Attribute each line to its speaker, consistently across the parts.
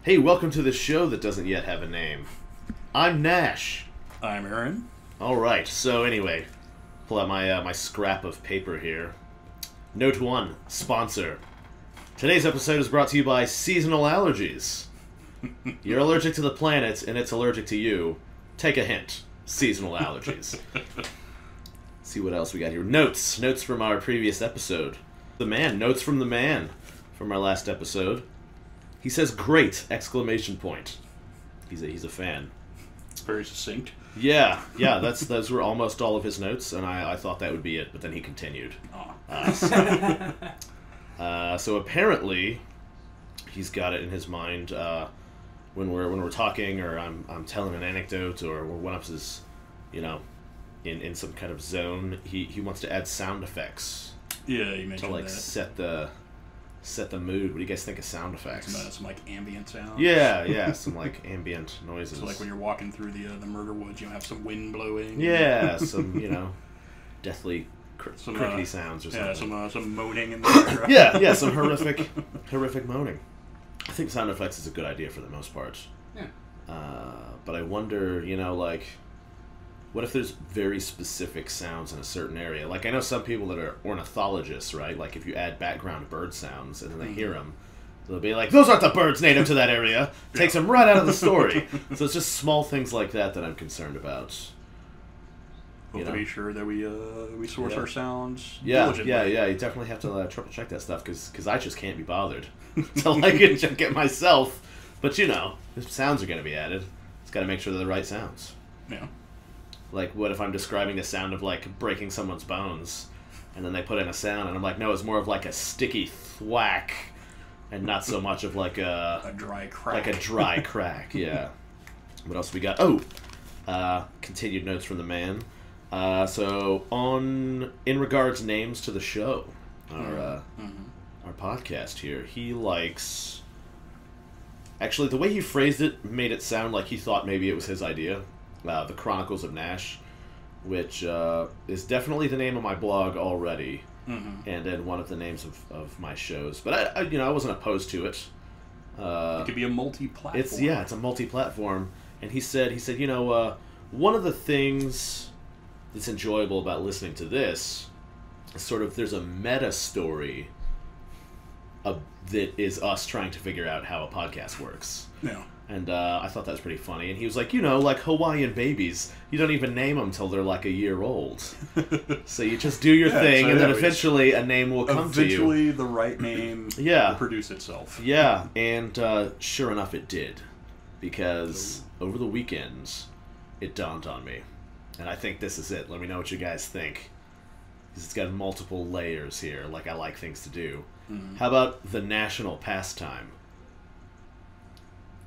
Speaker 1: Hey, welcome to the show that doesn't yet have a name. I'm Nash.
Speaker 2: I'm Aaron.
Speaker 1: Alright, so anyway, pull out my scrap of paper here. Note 1, sponsor. Today's episode is brought to you by seasonal allergies. You're allergic to the planet, and it's allergic to you. Take a hint. Seasonal allergies. See what else we got here. Notes. Notes from our previous episode. The man. Notes from the man from our last episode. He says, "Great!" Exclamation point. He's a fan.
Speaker 2: Very succinct.
Speaker 1: Yeah. Those were almost all of his notes, and I thought that would be it, but then he continued. So apparently, he's got it in his mind when we're talking, or I'm telling an anecdote, or one of his, in some kind of zone. He wants to add sound effects.
Speaker 2: Yeah, you mentioned
Speaker 1: to set the mood. What do you guys think of sound effects?
Speaker 2: Some like ambient sounds.
Speaker 1: Yeah, some like ambient noises.
Speaker 2: So like when you're walking through the murder woods, you have some wind blowing.
Speaker 1: Yeah, some deathly crickety sounds or something.
Speaker 2: Yeah, some moaning in there.
Speaker 1: yeah, some horrific moaning. I think sound effects is a good idea for the most part.
Speaker 2: Yeah.
Speaker 1: But I wonder, what if there's very specific sounds in a certain area? Like, I know some people that are ornithologists, right? Like, if you add background bird sounds and then they hear them, they'll be like, "Those aren't the birds native to that area." Takes them right out of the story. So it's just small things like that I'm concerned about.
Speaker 2: We'll have to be sure that we source our sounds
Speaker 1: diligently. Yeah. You definitely have to triple check that stuff because I just can't be bothered to check it myself. But if sounds are going to be added, it's got to make sure they're the right sounds.
Speaker 2: Yeah.
Speaker 1: Like, what if I'm describing a sound of, like, breaking someone's bones, and then they put in a sound, and I'm like, no, it's more of, like, a sticky thwack, and not so much of, like, a
Speaker 2: dry crack.
Speaker 1: Like a dry crack, yeah. What else we got? Continued notes from the man. So, in regards names to the show, our podcast here, he likes... Actually, the way he phrased it made it sound like he thought maybe it was his idea. The Chronicles of Nash, which is definitely the name of my blog already, and then one of the names of my shows. But I wasn't opposed to it.
Speaker 2: It could be a multi-platform.
Speaker 1: It's a multi-platform. And he said, one of the things that's enjoyable about listening to this is sort of there's a meta story that is us trying to figure out how a podcast works.
Speaker 2: Yeah.
Speaker 1: And I thought that was pretty funny. And he was like, like Hawaiian babies, you don't even name them till they're like a year old. So you just do your thing, and then eventually a name will come to you.
Speaker 2: Eventually the right name will produce itself.
Speaker 1: Yeah, and sure enough it did. Because over the weekend, it dawned on me. And I think this is it. Let me know what you guys think. Because it's got multiple layers here, like I like things to do. How about the national pastime?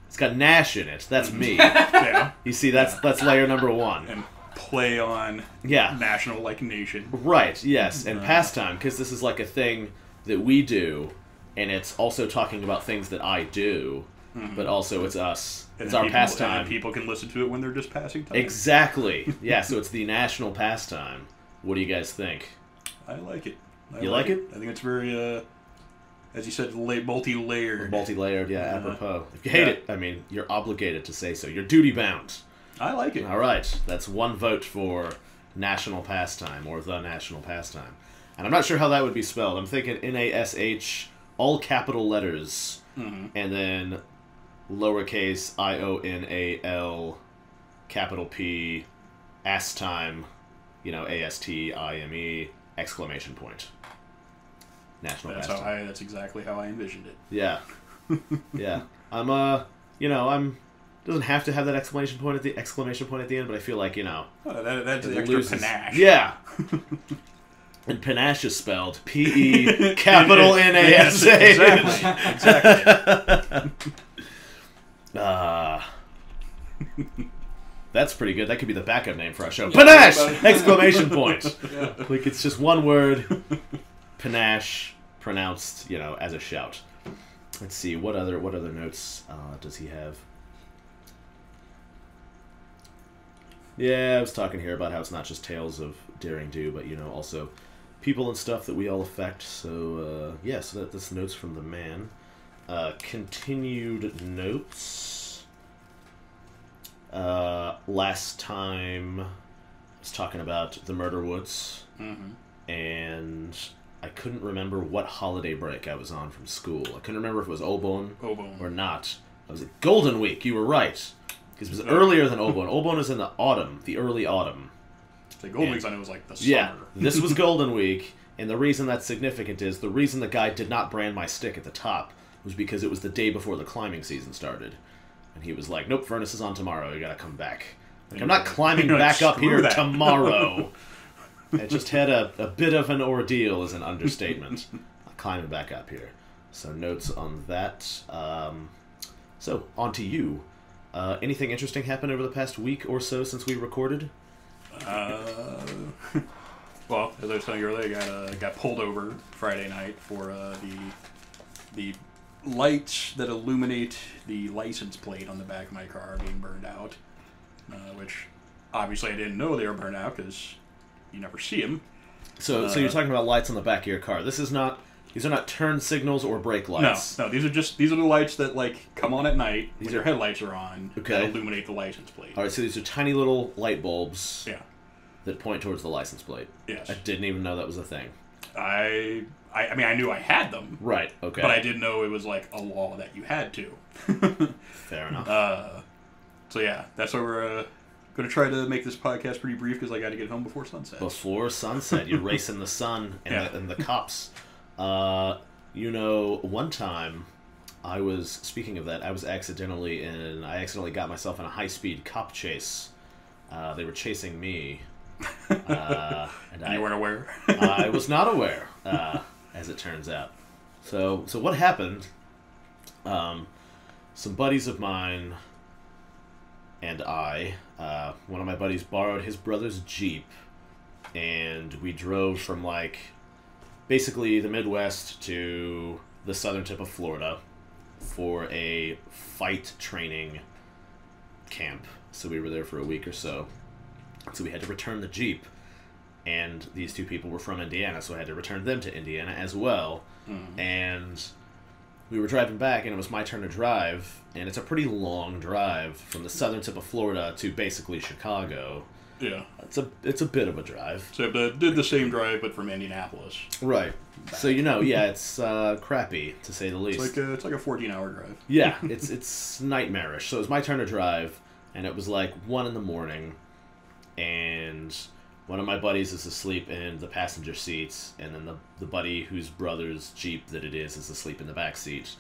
Speaker 1: It's got Nash in it. That's me.
Speaker 2: Yeah.
Speaker 1: You see, that's layer number one.
Speaker 2: And play on national, like nation.
Speaker 1: Right, yes. And pastime, because this is like a thing that we do, and it's also talking about things that I do, but also it's us. It's our pastime.
Speaker 2: And people can listen to it when they're just passing time.
Speaker 1: Exactly. Yeah, so it's the national pastime. What do you guys think?
Speaker 2: I like it.
Speaker 1: You like it?
Speaker 2: I think it's very... as you said, multi-layered.
Speaker 1: Multi-layered, yeah, apropos. If you hate it, I mean, you're obligated to say so. You're duty-bound.
Speaker 2: I like it.
Speaker 1: All right. That's one vote for national pastime, or the national pastime. And I'm not sure how that would be spelled. I'm thinking Nash, all capital letters, and then lowercase Ional, capital P, astime, Astime, exclamation point. National pastime.
Speaker 2: That's exactly how I envisioned it.
Speaker 1: Yeah. Yeah. I'm doesn't have to have that exclamation point at the end, but I feel like,
Speaker 2: that's the extra panache.
Speaker 1: Yeah. And panache is spelled P-E capital N-A-S-H.
Speaker 2: Exactly.
Speaker 1: That's pretty good. That could be the backup name for our show. Panache! Exclamation point.
Speaker 2: Yeah.
Speaker 1: Like, it's just one word. Panache, pronounced, as a shout. Let's see, what other notes does he have? Yeah, I was talking here about how it's not just tales of daring do, but also people and stuff that we all affect. So so that's notes from the man. continued notes. Last time I was talking about the Murder Woods, and I couldn't remember what holiday break I was on from school. I couldn't remember if it was Obon or not. I was at Golden Week. You were right, because it was earlier than Obon. Obon is in the autumn, the early autumn.
Speaker 2: The Golden Week's, I know, was like the summer.
Speaker 1: Yeah, this was Golden Week, and the reason that's significant is the reason the guy did not brand my stick at the top was because it was the day before the climbing season started. And he was like, nope, furnace is on tomorrow, you gotta come back. Like, I'm not climbing back up here tomorrow. It just had a bit of an ordeal as an understatement. Climbing back up here. So notes on that. So, on to you. Anything interesting happened over the past week or so since we recorded?
Speaker 2: Well, as I was telling you earlier, I got pulled over Friday night for the lights that illuminate the license plate on the back of my car being burned out, which obviously I didn't know they were burned out because you never see them.
Speaker 1: So you're talking about lights on the back of your car. These are not turn signals or brake lights.
Speaker 2: No, these are the lights that come on at night when your headlights are on.
Speaker 1: Okay.
Speaker 2: That illuminate the license plate.
Speaker 1: All right, so these are tiny little light bulbs.
Speaker 2: Yeah.
Speaker 1: That point towards the license plate.
Speaker 2: Yes.
Speaker 1: I didn't even know that was a thing.
Speaker 2: I mean, I knew I had them.
Speaker 1: Right, okay.
Speaker 2: But I didn't know it was like a law that you had to.
Speaker 1: Fair enough.
Speaker 2: So yeah, that's why we're going to try to make this podcast pretty brief because I got to get home before sunset.
Speaker 1: Before sunset. You're racing the sun and the cops. One time, speaking of that, I accidentally got myself in a high-speed cop chase. They were chasing me. And
Speaker 2: you weren't aware?
Speaker 1: I was not aware, as it turns out. So what happened, some buddies of mine and one of my buddies borrowed his brother's Jeep, and we drove from, basically the Midwest to the southern tip of Florida for a fight training camp. So we were there for a week or so. So we had to return the Jeep. And these two people were from Indiana, so I had to return them to Indiana as well. Mm-hmm. And we were driving back, and it was my turn to drive. And it's a pretty long drive from the southern tip of Florida to basically Chicago.
Speaker 2: Yeah.
Speaker 1: It's a bit of a drive.
Speaker 2: So I did the same drive, but from Indianapolis.
Speaker 1: Right. Back. So, it's crappy, to say the least.
Speaker 2: It's like a 14-hour drive.
Speaker 1: Yeah, it's nightmarish. So it was my turn to drive, and it was 1 a.m, and one of my buddies is asleep in the passenger seats, and then the buddy whose brother's Jeep that it is asleep in the back seat.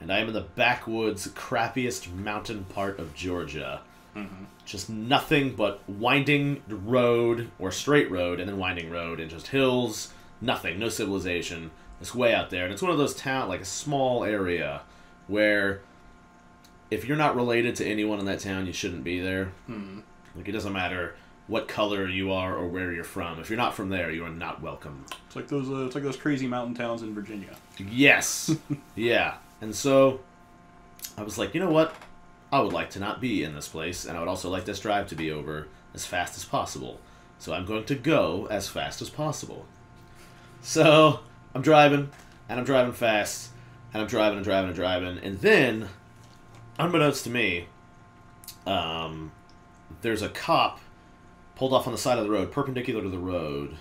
Speaker 1: And I am in the backwoods, crappiest mountain part of Georgia. Mm-hmm. Just nothing but winding road, or straight road, and then winding road, and just hills, nothing, no civilization. It's way out there. And it's one of those a small area where if you're not related to anyone in that town, you shouldn't be there. Mm-hmm. It doesn't matter what color you are or where you're from. If you're not from there, you are not welcome.
Speaker 2: It's like those crazy mountain towns in Virginia.
Speaker 1: Yes. Yeah. And so I was like, you know what? I would like to not be in this place, and I would also like this drive to be over as fast as possible. So I'm going to go as fast as possible. So I'm driving, and I'm driving fast, and I'm driving and driving and driving, and then, unbeknownst to me, there's a cop pulled off on the side of the road, perpendicular to the road,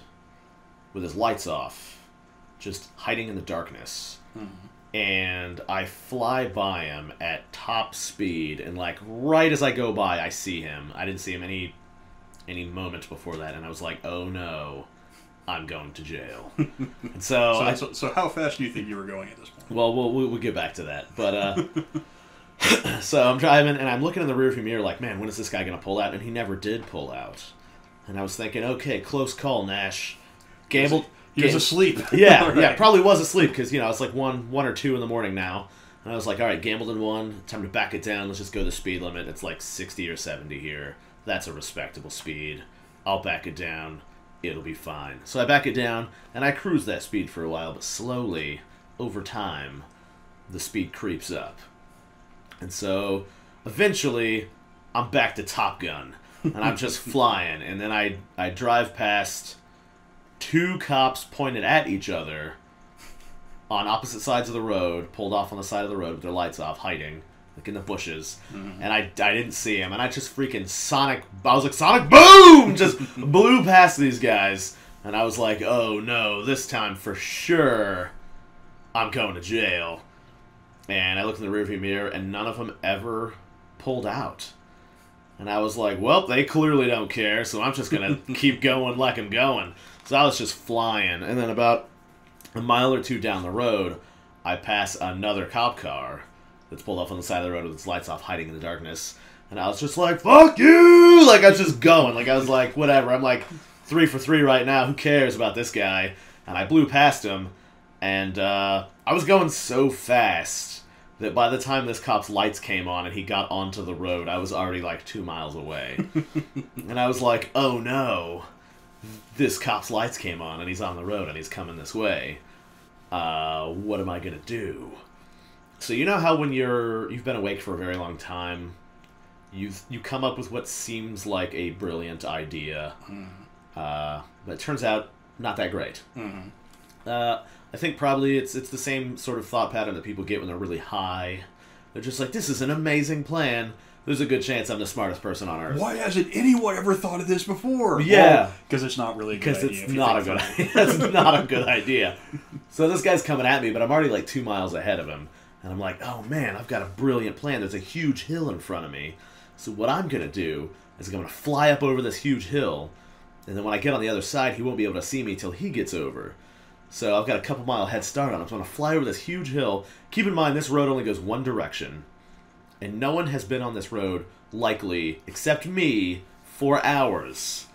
Speaker 1: with his lights off, just hiding in the darkness. Mm-hmm. And I fly by him at top speed, and right as I go by, I see him. I didn't see him any moment before that, and I was like, oh no, I'm going to jail. And
Speaker 2: so how fast do you think you were going at this point?
Speaker 1: Well, we'll get back to that. But so I'm driving, and I'm looking in the rearview mirror man, when is this guy going to pull out? And he never did pull out. And I was thinking, okay, close call, Nash. Gambled.
Speaker 2: He was asleep.
Speaker 1: Yeah,
Speaker 2: right.
Speaker 1: Yeah, probably was asleep because, it's 1 or 2 in the morning now. And I was like, all right, gambled and won. Time to back it down. Let's just go the speed limit. It's 60 or 70 here. That's a respectable speed. I'll back it down. It'll be fine. So I back it down, and I cruise that speed for a while, but slowly, over time, the speed creeps up. And so, eventually, I'm back to Top Gun. And I'm just flying. And then I drive past 2 cops pointed at each other, on opposite sides of the road, pulled off on the side of the road with their lights off, hiding, like in the bushes. And I didn't see him, and I just freaking I was like, Sonic Boom! Just blew past these guys. And I was like, oh no, this time for sure, I'm going to jail. And I looked in the rearview mirror, and none of them ever pulled out. And I was like, well, they clearly don't care, so I'm just going to keep going like I'm going. So I was just flying. And then about a mile or two down the road, I pass another cop car that's pulled off on the side of the road with its lights off, hiding in the darkness. And I was just like, fuck you! Like, I was just going. Like, I was like, whatever. I'm like 3 for 3 right now. Who cares about this guy? And I blew past him. And I was going so fast that by the time this cop's lights came on and he got onto the road, I was already like 2 miles away. And I was like, oh no, this cop's lights came on and he's on the road and he's coming this way. What am I going to do? So you know how when you've been awake for a very long time, you come up with what seems like a brilliant idea, but it turns out not that great. I think probably it's the same sort of thought pattern that people get when they're really high. They're just like, this is an amazing plan. There's a good chance I'm the smartest person on Earth.
Speaker 2: Why hasn't anyone ever thought of this before?
Speaker 1: Yeah.
Speaker 2: Because it's not really a good idea.
Speaker 1: Because it's not a good idea. That's not a good idea. So this guy's coming at me, but I'm already like 2 miles ahead of him. And I'm like, oh man, I've got a brilliant plan. There's a huge hill in front of me. So what I'm going to do is I'm going to fly up over this huge hill. And then when I get on the other side, he won't be able to see me till he gets over. So I've got a couple mile head start on him. So I'm going to fly over this huge hill. Keep in mind, this road only goes one direction. And no one has been on this road, likely, except me, for hours.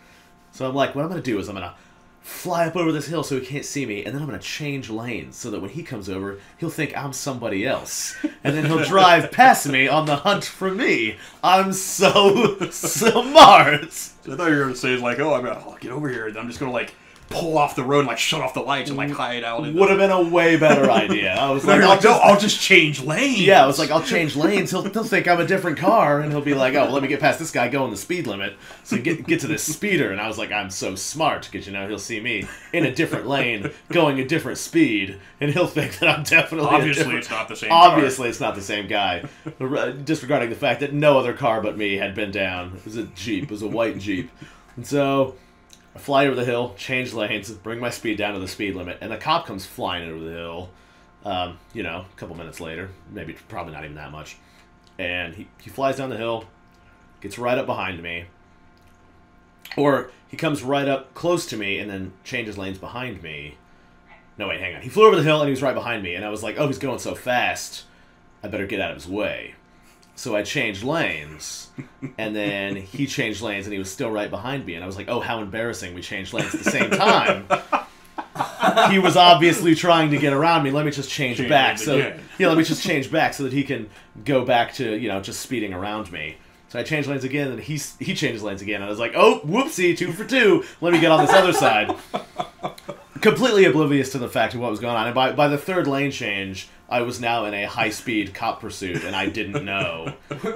Speaker 1: So I'm like, what I'm going to do is I'm going to fly up over this hill so he can't see me, and then I'm going to change lanes so that when he comes over, he'll think I'm somebody else. And then he'll drive past me on the hunt for me. I'm so smart.
Speaker 2: So I thought you were going to say, like, oh, I'll get over here, and I'm just going to, like, pull off the road and like shut off the lights and like hide out.
Speaker 1: Would have been a way better idea. I was like,
Speaker 2: I'll just change lanes.
Speaker 1: Yeah, I was like, I'll change lanes. He'll think I'm a different car, and he'll be like, oh, well, let me get past this guy going the speed limit, so get to this speeder. And I was like, I'm so smart because he'll see me in a different lane going a different speed, and he'll think that I'm definitely
Speaker 2: it's not the same.
Speaker 1: Obviously, it's not the same guy. Disregarding the fact that no other car but me had been down. It was a Jeep. It was a white Jeep, and so I fly over the hill, change lanes, bring my speed down to the speed limit, and the cop comes flying over the hill, a couple minutes later, probably not even that much, and he flies down the hill, gets right up behind me, or he comes right up close to me and then changes lanes behind me. No, wait, hang on. He flew over the hill and he was right behind me, and I was like, oh, he's going so fast, I better get out of his way. So I changed lanes, and then he changed lanes, and he was still right behind me. And I was like, oh, how embarrassing, we changed lanes at the same time. He was obviously trying to get around me. Let me just change back. Let me just change back so that he can go back to, just speeding around me. So I changed lanes again, and he changes lanes again. And I was like, oh, whoopsie, 2 for 2. Let me get on this other side. Completely oblivious to the fact of what was going on. And by the third lane change, I was now in a high-speed cop pursuit, and I didn't know.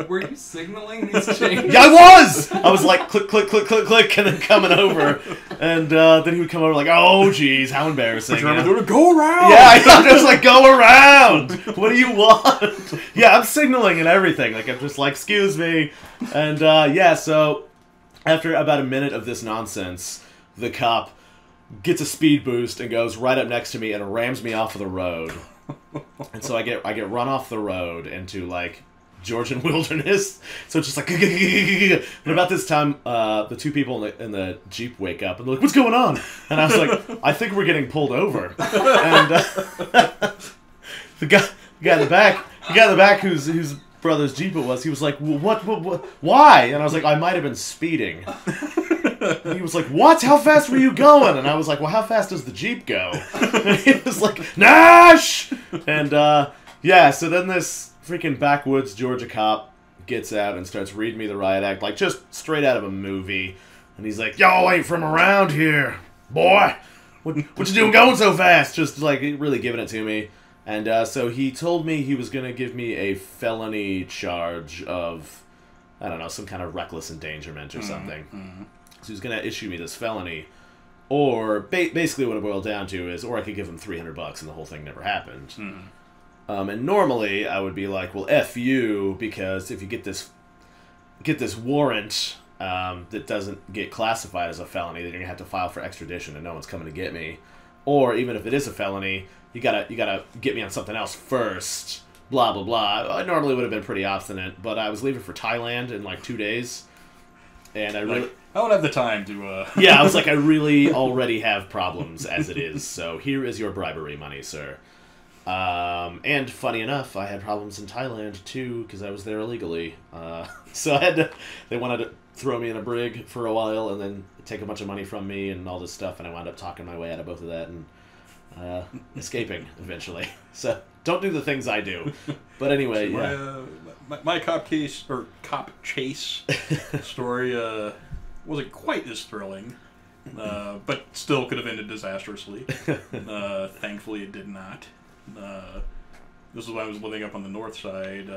Speaker 3: Were you signaling these changes?
Speaker 1: Yeah, I was! I was like, click, click, click, click, click, and then coming over. And then he would come over like, oh, geez, how embarrassing.
Speaker 2: Go around!
Speaker 1: Yeah, I'm just like, go around! What do you want? Yeah, I'm signaling and everything. Like, I'm just like, excuse me. And, so after about a minute of this nonsense, the cop gets a speed boost and goes right up next to me and rams me off of the road. And so I get run off the road into like Georgian wilderness. So it's just like, and about this time, the two people in the Jeep wake up and they're like, "What's going on?" And I was like, "I think we're getting pulled over." And the guy in the back, whose brother's Jeep it was, he was like, well, "What? Why?" And I was like, "I might have been speeding." And he was like, "What? How fast were you going?" And I was like, "Well, how fast does the Jeep go?" And he was like, "Nash!" And, so then this freaking backwoods Georgia cop gets out and starts reading me the riot act, like just straight out of a movie. And he's like, "Y'all ain't from around here, boy. What you doing going so fast?" Just like really giving it to me. And so he told me he was going to give me a felony charge of, I don't know, some kind of reckless endangerment or something. So he was going to issue me this felony, Or basically what it boiled down to is, or I could give them $300 and the whole thing never happened. And normally I would be like, well, F you, because if you get this warrant that doesn't get classified as a felony, then you're gonna have to file for extradition, and no one's coming to get me. Or even if it is a felony, you gotta get me on something else first. Blah blah blah. I normally would have been pretty obstinate, but I was leaving for Thailand in like 2 days, and I
Speaker 2: don't have the time to.
Speaker 1: Yeah, I was like, I really already have problems as it is, so here is your bribery money, sir. And funny enough, I had problems in Thailand too because I was there illegally. So they wanted to throw me in a brig for a while and then take a bunch of money from me and all this stuff, and I wound up talking my way out of both of that and escaping eventually. So don't do the things I do. But anyway,
Speaker 2: my cop chase story wasn't quite as thrilling, but still could have ended disastrously. Thankfully, it did not. This is when I was living up on the north side,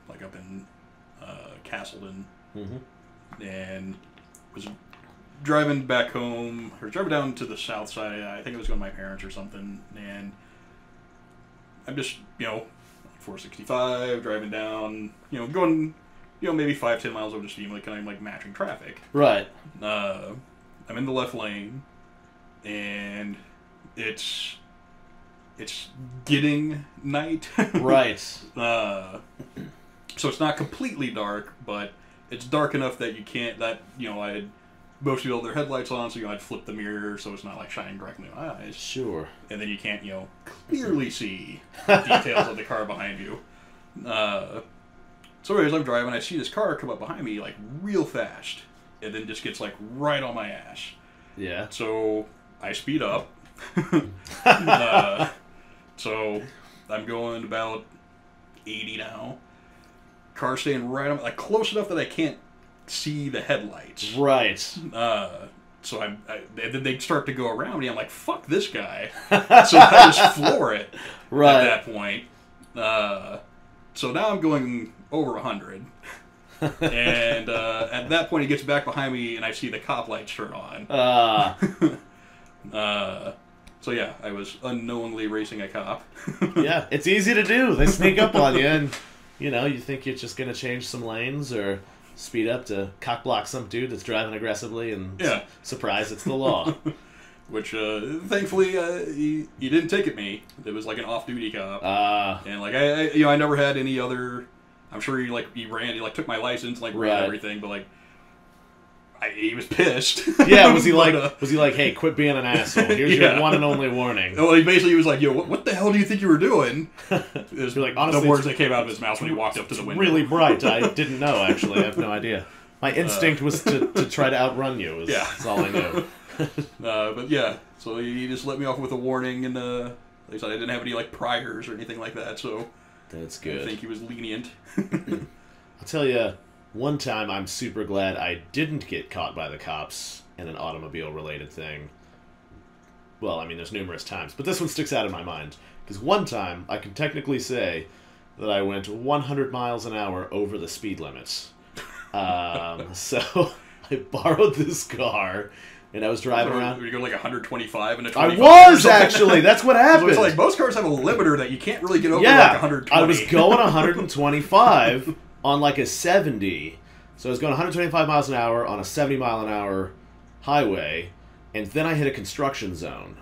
Speaker 2: like up in Castleton, and was driving back home, or driving down to the south side. I think it was going to my parents or something, and I'm just, 465, driving down, going, maybe 5-10 miles over the speed limit, kind of like matching traffic.
Speaker 1: Right.
Speaker 2: I'm in the left lane, and it's getting night.
Speaker 1: Right.
Speaker 2: So it's not completely dark, but it's dark enough that you can't, I had most people have their headlights on, so I'd flip the mirror so it's not like shining directly in my eyes.
Speaker 1: Sure.
Speaker 2: And then you can't, clearly see details of the car behind you. So anyways, I'm driving, I see this car come up behind me, like, real fast, and then just gets, like, right on my ass.
Speaker 1: Yeah.
Speaker 2: So I speed up. So I'm going about 80 now. Car staying right on, like, close enough that I can't see the headlights.
Speaker 1: Right.
Speaker 2: So and then they start to go around me. I'm like, fuck this guy. So I just floor it at that point. So now I'm going over 100. And at that point, he gets back behind me, and I see the cop lights turn on. So yeah, I was unknowingly racing a cop.
Speaker 1: Yeah, it's easy to do. They sneak up on you, and you think you're just gonna change some lanes or speed up to cock block some dude that's driving aggressively, and surprise, it's the law.
Speaker 2: Which thankfully he didn't ticket me. It was like an off-duty cop, and like I never had any other. I'm sure he took my license, like ran everything, but like. He was pissed.
Speaker 1: Yeah, was he like, hey, quit being an asshole. Here's your one and only warning.
Speaker 2: Well, he basically was like, yo, what the hell do you think you were doing? It was
Speaker 1: like, honestly,
Speaker 2: the words that came out of his mouth when he walked up to the window.
Speaker 1: Really bright. I didn't know, actually. I have no idea. My instinct was to try to outrun you. That's all I knew.
Speaker 2: But yeah, so he just let me off with a warning, and like I said, I didn't have any like priors or anything like that, so
Speaker 1: that's good.
Speaker 2: I think he was lenient.
Speaker 1: I'll tell you, one time I'm super glad I didn't get caught by the cops in an automobile-related thing. Well, I mean, there's numerous times, but this one sticks out in my mind. Because one time, I can technically say that I went 100 miles an hour over the speed limits. So I borrowed this car, and I was driving around.
Speaker 2: Were you going like 125 and a 25?
Speaker 1: I was, actually! That's what happened!
Speaker 2: So it's like, most cars have a limiter that you can't really get over like 120.
Speaker 1: I was going 125... on like a 70, so I was going 125 miles an hour on a 70 mile an hour highway, and then I hit a construction zone,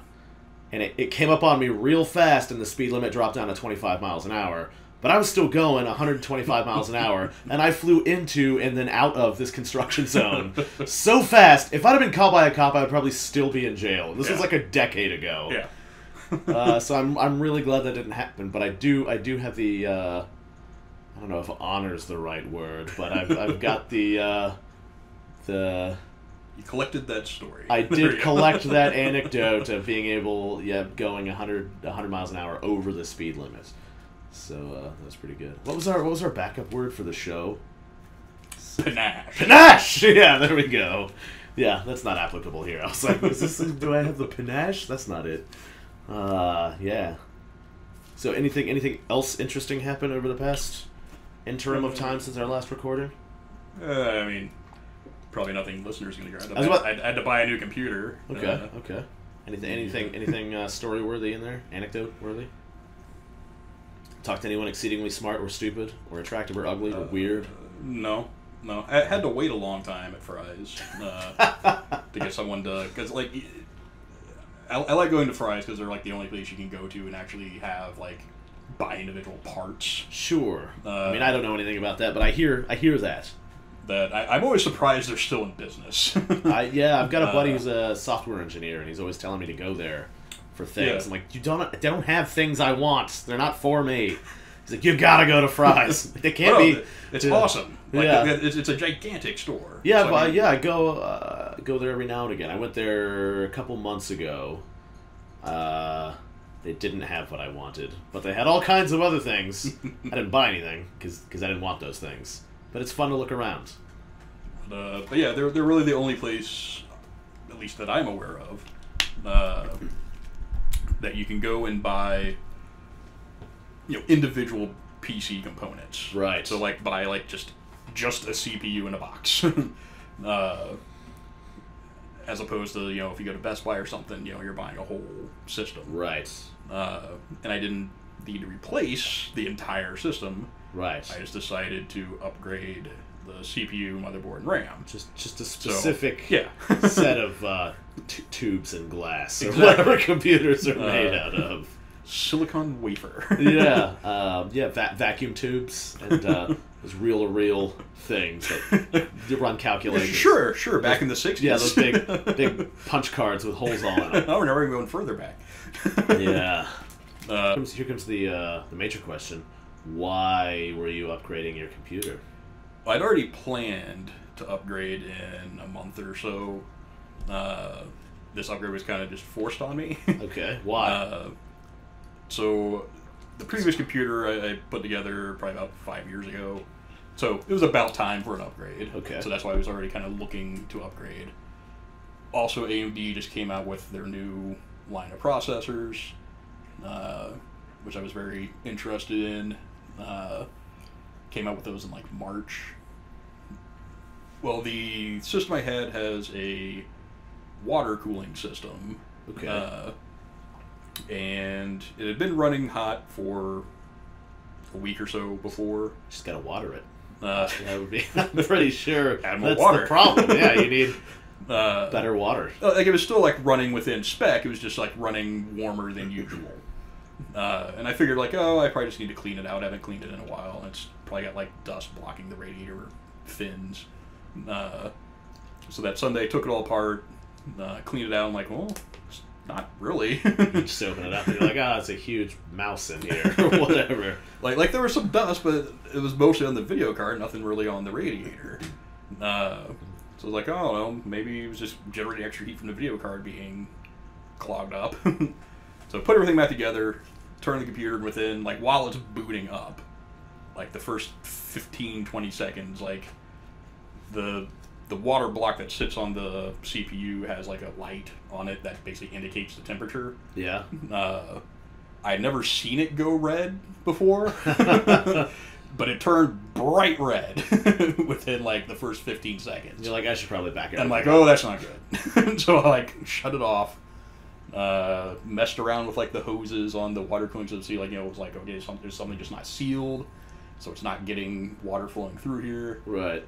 Speaker 1: and it came up on me real fast, and the speed limit dropped down to 25 miles an hour, but I was still going 125 miles an hour, and I flew into and then out of this construction zone so fast. If I'd have been caught by a cop, I would probably still be in jail. This was like a decade ago.
Speaker 2: Yeah.
Speaker 1: So I'm really glad that didn't happen, but I do have the I don't know if honor's the right word, but I've got the
Speaker 2: You collected that story.
Speaker 1: I did collect that anecdote of being able, going 100 miles an hour over the speed limit. So that was pretty good. What was our backup word for the show?
Speaker 2: Panache.
Speaker 1: Panache. Yeah, there we go. Yeah, that's not applicable here. I was like, do I have the panache? That's not it. Yeah. So anything else interesting happened over the past interim of time since our last recording?
Speaker 2: I mean, Probably nothing listeners going to grab.
Speaker 1: I
Speaker 2: I had to buy a new computer.
Speaker 1: Okay, okay. Anything story worthy in there? Anecdote worthy? Talk to anyone exceedingly smart or stupid or attractive or ugly or weird?
Speaker 2: No. I had to wait a long time at Fry's to get someone to, because like I like going to Fry's because they're like the only place you can go to and actually have like buy individual parts.
Speaker 1: Sure. I mean, I don't know anything about that, but I hear that.
Speaker 2: That I'm always surprised they're still in business.
Speaker 1: I've got a buddy who's a software engineer, and he's always telling me to go there for things. I'm like, they don't have things I want. They're not for me. He's like, you gotta go to Fry's. They can't be.
Speaker 2: It's awesome. Like, it's a gigantic store.
Speaker 1: Yeah, so, I go there every now and again. I went there a couple months ago. They didn't have what I wanted, but they had all kinds of other things. I didn't buy anything because I didn't want those things. But it's fun to look around.
Speaker 2: But yeah, they're really the only place, at least that I'm aware of, that you can go and buy, individual PC components.
Speaker 1: Right.
Speaker 2: So like buy like just a CPU in a box, as opposed to if you go to Best Buy or something, you're buying a whole system.
Speaker 1: Right.
Speaker 2: And I didn't need to replace the entire system.
Speaker 1: Right.
Speaker 2: I just decided to upgrade the CPU, motherboard, and RAM.
Speaker 1: Just a specific set of tubes and glass, or
Speaker 2: exactly.
Speaker 1: whatever computers are made out of.
Speaker 2: Silicon wafer.
Speaker 1: Vacuum tubes and those reel-to-reel things that you run calculations.
Speaker 2: Sure. Back in the 60s.
Speaker 1: Yeah, those big punch cards with holes all in them.
Speaker 2: Oh, we're never even going further back.
Speaker 1: Yeah. Here comes the major question. Why were you upgrading your computer?
Speaker 2: Well, I'd already planned to upgrade in a month or so. This upgrade was kind of just forced on me.
Speaker 1: Okay, why?
Speaker 2: So the previous computer I put together probably about 5 years ago. So it was about time for an upgrade.
Speaker 1: Okay.
Speaker 2: So that's why I was already kind of looking to upgrade. Also, AMD just came out with their new line of processors, which I was very interested in. Came out with those in like March. Well, the system I had has a water cooling system.
Speaker 1: Okay.
Speaker 2: And it had been running hot for a week or so before.
Speaker 1: Just gotta water it.
Speaker 2: That
Speaker 1: would be. I'm pretty sure
Speaker 2: add more
Speaker 1: that's
Speaker 2: water.
Speaker 1: the problem. Yeah, you need better water.
Speaker 2: Like it was still like running within spec. It was just like running warmer than usual. And I figured like, I probably just need to clean it out. I haven't cleaned it in a while. It's probably got like dust blocking the radiator fins. So that Sunday, took it all apart, cleaned it out. I'm like, well, it's not really.
Speaker 1: You just open it up and you're like, it's a huge mouse in here or whatever.
Speaker 2: like there was some dust, but it was mostly on the video card, nothing really on the radiator. So I was like, oh, well, maybe it was just generating extra heat from the video card being clogged up. So put everything back together, turn the computer, and within, like, while it's booting up, like, the first 15, 20 seconds, like, the water block that sits on the CPU has, like, a light on it that basically indicates the temperature.
Speaker 1: Yeah.
Speaker 2: I had never seen it go red before, but it turned bright red within, like, the first 15 seconds.
Speaker 1: You're like, I should probably back it up.
Speaker 2: I'm like, oh, that's not good. So I, like, shut it off. Messed around with like the hoses on the water cooling system to see, like, it was like, okay, there's something just not sealed, so it's not getting water flowing through here.
Speaker 1: Right.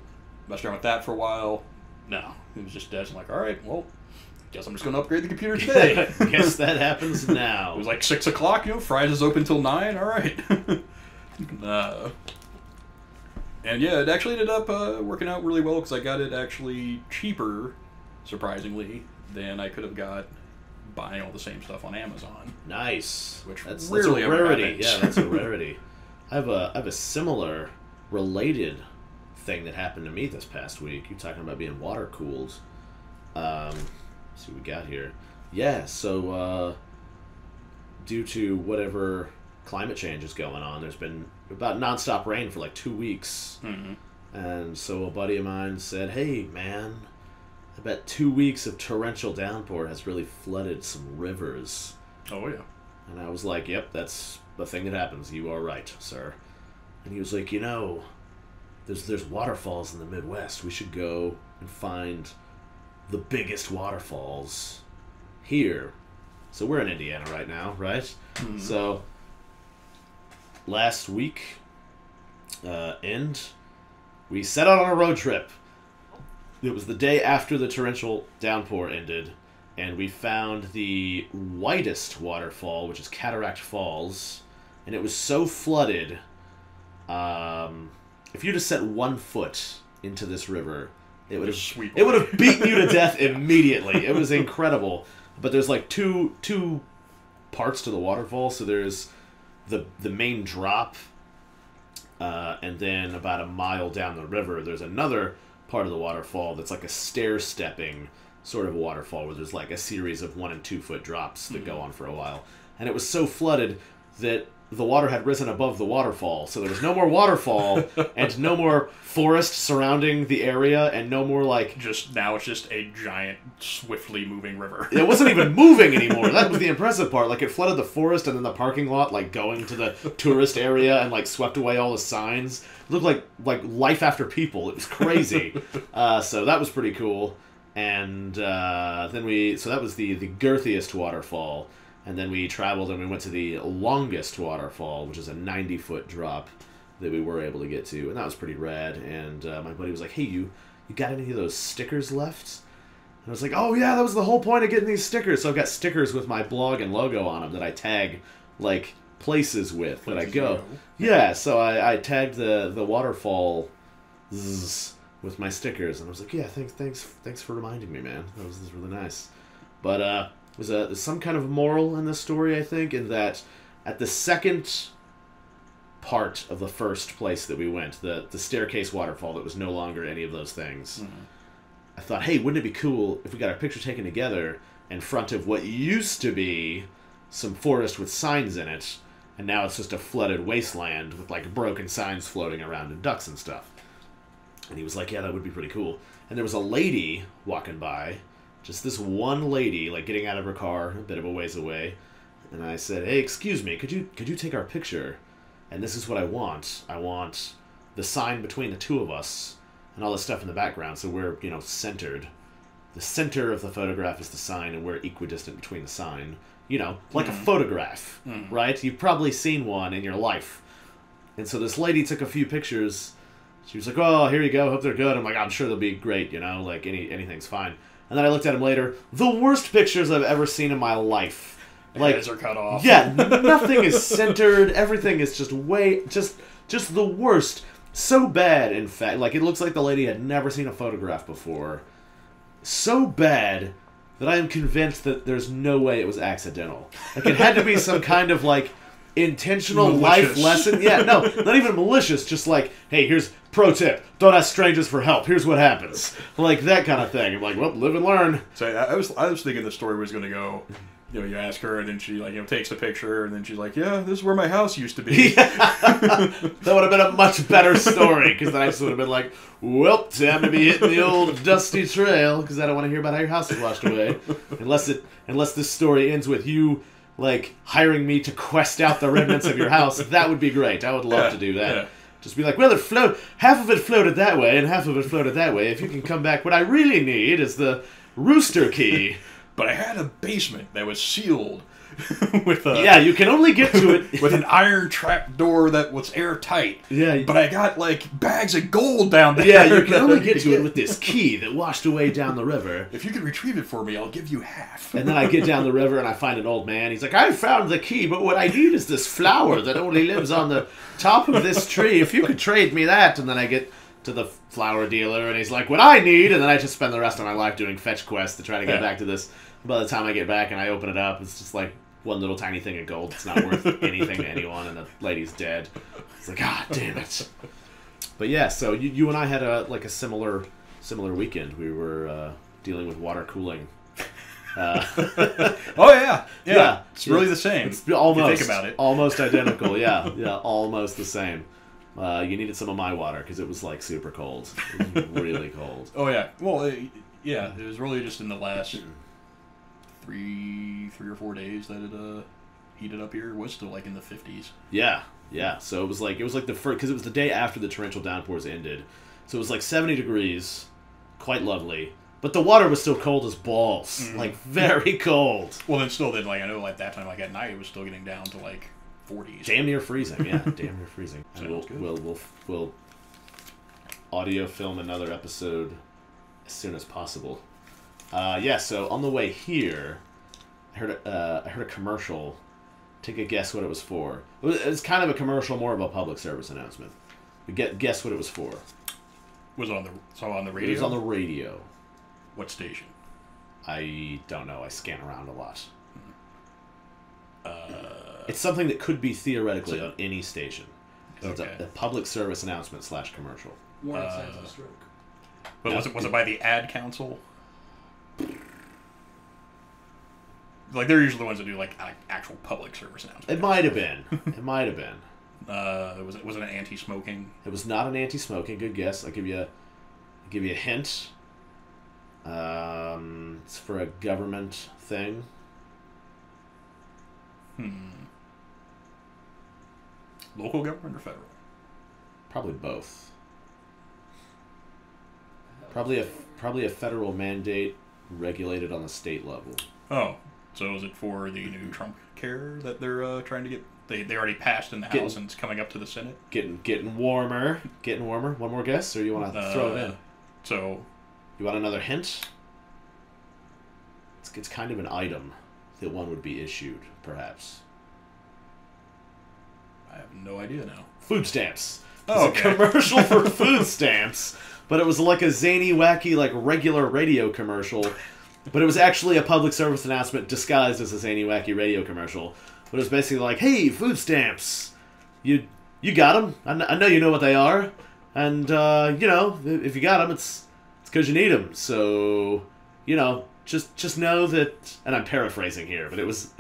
Speaker 2: Messed around with that for a while. No, it was just dead. So I'm like, all right, well, guess I'm just going to upgrade the computer today.
Speaker 1: Guess that happens now.
Speaker 2: It was like 6 o'clock. Fry's is open till 9. All right. And yeah, it actually ended up working out really well because I got it actually cheaper, surprisingly, than I could have got buying all the same stuff on Amazon.
Speaker 1: Nice.
Speaker 2: Which
Speaker 1: that's
Speaker 2: rarely
Speaker 1: a rarity.
Speaker 2: happens.
Speaker 1: Yeah, that's a rarity. I have a similar related thing that happened to me this past week. You're talking about being water cooled. Let's see what we got here. Yeah, so due to whatever climate change is going on, there's been about nonstop rain for like 2 weeks.
Speaker 2: Mm-hmm.
Speaker 1: And so a buddy of mine said, hey, man, I bet 2 weeks of torrential downpour has really flooded some rivers.
Speaker 2: Oh, yeah.
Speaker 1: And I was like, yep, that's the thing that happens. You are right, sir. And he was like, there's waterfalls in the Midwest. We should go and find the biggest waterfalls here. So we're in Indiana right now, right? Mm-hmm. So last week, we set out on a road trip. It was the day after the torrential downpour ended, and we found the widest waterfall, which is Cataract Falls, and it was so flooded. If you just set 1 foot into this river, it would have beaten you to death immediately. It was incredible. But there's like two parts to the waterfall. So there's the main drop, and then about a mile down the river, there's another part of the waterfall that's like a stair-stepping sort of waterfall where there's like a series of 1 and 2 foot drops that go on for a while. And it was so flooded that the water had risen above the waterfall, so there was no more waterfall and no more forest surrounding the area, and no more like
Speaker 2: now it's just a giant, swiftly moving river.
Speaker 1: It wasn't even moving anymore. That was the impressive part. Like, it flooded the forest and then the parking lot, like going to the tourist area, and like swept away all the signs. It looked like life after people. It was crazy. So that was pretty cool. And so that was the girthiest waterfall. And then we traveled and we went to the longest waterfall, which is a 90-foot drop that we were able to get to. And that was pretty rad. And my buddy was like, hey, you got any of those stickers left? And I was like, oh, yeah, that was the whole point of getting these stickers. So I've got stickers with my blog and logo on them that I tag, like, places with that I go. Yeah, so I tagged the waterfall with my stickers. And I was like, yeah, thanks for reminding me, man. That was really nice. But, there's some kind of moral in this story, I think, in that at the second part of the first place that we went, the staircase waterfall that was no longer any of those things, I thought, hey, wouldn't it be cool if we got our picture taken together in front of what used to be some forest with signs in it, and now it's just a flooded wasteland with like broken signs floating around and ducks and stuff. And he was like, yeah, that would be pretty cool. And there was a lady walking by, just this one lady, like getting out of her car a bit of a ways away. And I said, hey, excuse me, could you take our picture? And this is what I want. I want the sign between the two of us and all the stuff in the background, so we're, centered. The center of the photograph is the sign, and we're equidistant between the sign. Like a photograph, right? You've probably seen one in your life. And so this lady took a few pictures. She was like, oh, here you go, hope they're good. I'm like, I'm sure they'll be great, like anything's fine. And then I looked at him later. The worst pictures I've ever seen in my life.
Speaker 2: Like, heads are cut off.
Speaker 1: Yeah, nothing is centered. Everything is just the worst. So bad, in fact. Like, it looks like the lady had never seen a photograph before. So bad that I am convinced that there's no way it was accidental. Like, it had to be some kind of, like, intentional life lesson. Yeah, no, not even malicious. Just like, hey, here's pro tip: don't ask strangers for help. Here's what happens. Like that kind of thing. I'm like, well, live and learn.
Speaker 2: So I was thinking the story was going to go. You ask her, and then she takes a picture, and then she's like, yeah, this is where my house used to be.
Speaker 1: That would have been a much better story, because then I just would have been like, well, time to be hitting the old dusty trail, because I don't want to hear about how your house is washed away. Unless this story ends with you, like, hiring me to quest out the remnants of your house, that would be great. I would love to do that. Yeah. Just be like, well, half of it floated that way, and half of it floated that way. If you can come back, what I really need is the rooster key.
Speaker 2: But I had a basement that was sealed with
Speaker 1: you can only get to it
Speaker 2: with an iron trap door that was airtight.
Speaker 1: Yeah,
Speaker 2: but I got like bags of gold down there.
Speaker 1: Yeah, you can only get to it with this key that washed away down the river.
Speaker 2: If you could retrieve it for me, I'll give you half.
Speaker 1: And then I get down the river and I find an old man. He's like, I found the key, but what I need is this flower that only lives on the top of this tree. If you could trade me that. And then I get to the flower dealer, and he's like, what I need, and then I just spend the rest of my life doing fetch quests to try to get back to this. By the time I get back and I open it up, it's just like one little tiny thing of gold. It's not worth anything to anyone, and the lady's dead. It's like, ah, damn it. But yeah, so you and I had a similar weekend. We were dealing with water cooling.
Speaker 2: Oh yeah. It's really the same.
Speaker 1: It's almost,
Speaker 2: if you think about it.
Speaker 1: Almost identical. Yeah, almost the same. You needed some of my water because it was like super cold. It was really cold.
Speaker 2: Oh yeah. Well, it was really just in the last 3 or 4 days that it heated up here. It was still like in the 50s.
Speaker 1: Yeah. So it was like the first, because it was the day after the torrential downpours ended. So it was like 70 degrees quite lovely. But the water was still cold as balls. Like, very cold.
Speaker 2: Well, then, like, I know, like, that time, like, at night, it was still getting down to, like, 40s.
Speaker 1: Damn near freezing, yeah. Damn near freezing.
Speaker 2: Sounds
Speaker 1: And
Speaker 2: good.
Speaker 1: we'll audio film another episode as soon as possible. Yeah, so on the way here, I heard a commercial. Take a guess what it was for. It was kind of a commercial, more of a public service announcement. Guess what it was for.
Speaker 2: Was it on the radio?
Speaker 1: It was on the radio.
Speaker 2: What station?
Speaker 1: I don't know. I scan around a lot. It's something that could be theoretically on any station. It's
Speaker 2: Okay.
Speaker 1: a public service announcement / commercial.
Speaker 3: Warning signs of stroke.
Speaker 2: But
Speaker 1: No.
Speaker 2: was it by the ad council? Like, they're usually the ones that do, like actual public service announcements.
Speaker 1: It might have been. It might have been.
Speaker 2: Was it an anti-smoking?
Speaker 1: It was not an anti-smoking. Good guess. I'll give you a hint. It's for a government thing.
Speaker 2: Local government or federal?
Speaker 1: Probably both. Probably a federal mandate regulated on the state level.
Speaker 2: Oh, so is it for the new Trump care that they're trying to get? They already passed in the House and it's coming up to the Senate.
Speaker 1: Getting warmer. Getting warmer. One more guess, or you want to throw it in?
Speaker 2: So,
Speaker 1: You want another hint? It's kind of an item that one would be issued, perhaps.
Speaker 2: I have no idea now.
Speaker 1: Food stamps.
Speaker 2: Oh,
Speaker 1: It's
Speaker 2: okay.
Speaker 1: a commercial for food stamps, but it was like a zany, wacky, like regular radio commercial. But it was actually a public service announcement disguised as a zany, wacky radio commercial. But it was basically like, "Hey, food stamps, you got them. I know you know what they are, and you know if you got them, it's because you need them. So you know, just know that." And I'm paraphrasing here, but it was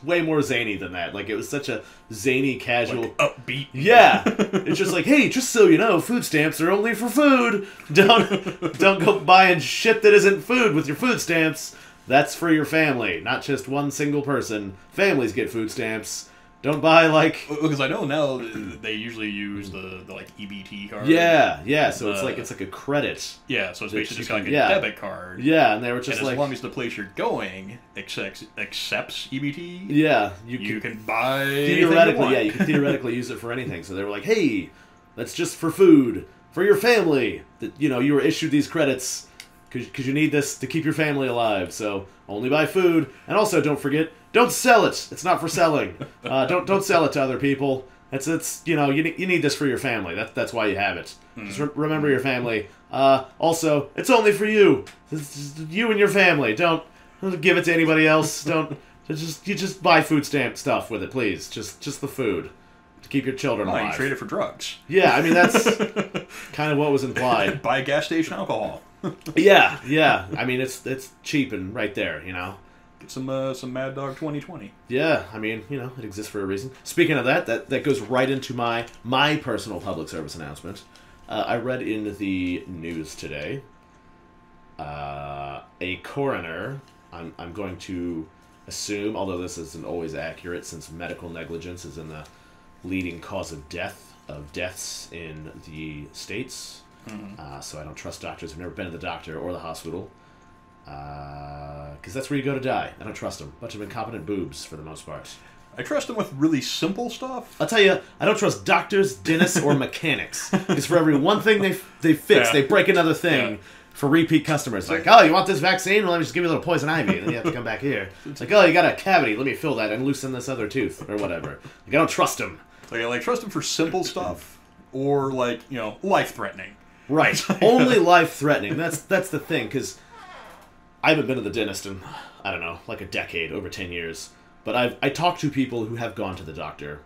Speaker 1: way more zany than that. Like, it was such a zany, casual,
Speaker 2: Like, upbeat.
Speaker 1: yeah. It's just like, "Hey, just so you know, food stamps are only for food. Don't go buying shit that isn't food with your food stamps. That's for your family, not just one single person. Families get food stamps. Don't buy, like..."
Speaker 2: Because I know now they usually use the like EBT card.
Speaker 1: Yeah. So it's like a credit.
Speaker 2: Yeah, so it's
Speaker 1: That
Speaker 2: basically
Speaker 1: you
Speaker 2: just like a
Speaker 1: can- yeah.
Speaker 2: debit card.
Speaker 1: Yeah, and they were just
Speaker 2: And
Speaker 1: like,
Speaker 2: as long as the place you're going accepts EBT,
Speaker 1: yeah,
Speaker 2: you can buy anything you
Speaker 1: theoretically,
Speaker 2: want.
Speaker 1: yeah, you can theoretically use it for anything. So they were like, "Hey, that's just for food for your family. That you were issued these credits because you need this to keep your family alive. So only buy food, and also don't forget, don't sell it. It's not for selling. Don't sell it to other people. It's you need this for your family. That's why you have it. Just remember your family. Also, it's only for you. It's just you and your family. Don't give it to anybody else. Don't just buy food stamp stuff with it, please. Just the food to keep your children
Speaker 2: Oh, you
Speaker 1: alive."
Speaker 2: trade it for drugs.
Speaker 1: Yeah, I mean that's kind of what was implied.
Speaker 2: Buy gas station alcohol.
Speaker 1: Yeah. I mean it's cheap and right there,
Speaker 2: Get some Mad Dog 2020.
Speaker 1: Yeah, I mean, it exists for a reason. Speaking of that goes right into my personal public service announcement. I read in the news today, a coroner, I'm going to assume, although this isn't always accurate since medical negligence is in the leading cause of deaths in the States. So I don't trust doctors. I've never been to the doctor or the hospital. Because that's where you go to die. I don't trust them. Bunch of incompetent boobs for the most part.
Speaker 2: I trust them with really simple stuff.
Speaker 1: I'll tell you, I don't trust doctors, dentists, or mechanics. Because for every one thing they fix,
Speaker 2: Yeah.
Speaker 1: they break another thing
Speaker 2: Yeah.
Speaker 1: for repeat customers. Like, "Oh, you want this vaccine? Well, let me just give you a little poison ivy. And then you have to come back here. It's like, "Oh, you got a cavity. Let me fill that and loosen this other tooth." Or whatever. Like, I don't trust them.
Speaker 2: Like, I trust them for simple stuff or life-threatening.
Speaker 1: Right. Only life-threatening. That's the thing, because I haven't been to the dentist in, I don't know, like a decade, over 10 years. But I talked to people who have gone to the doctor,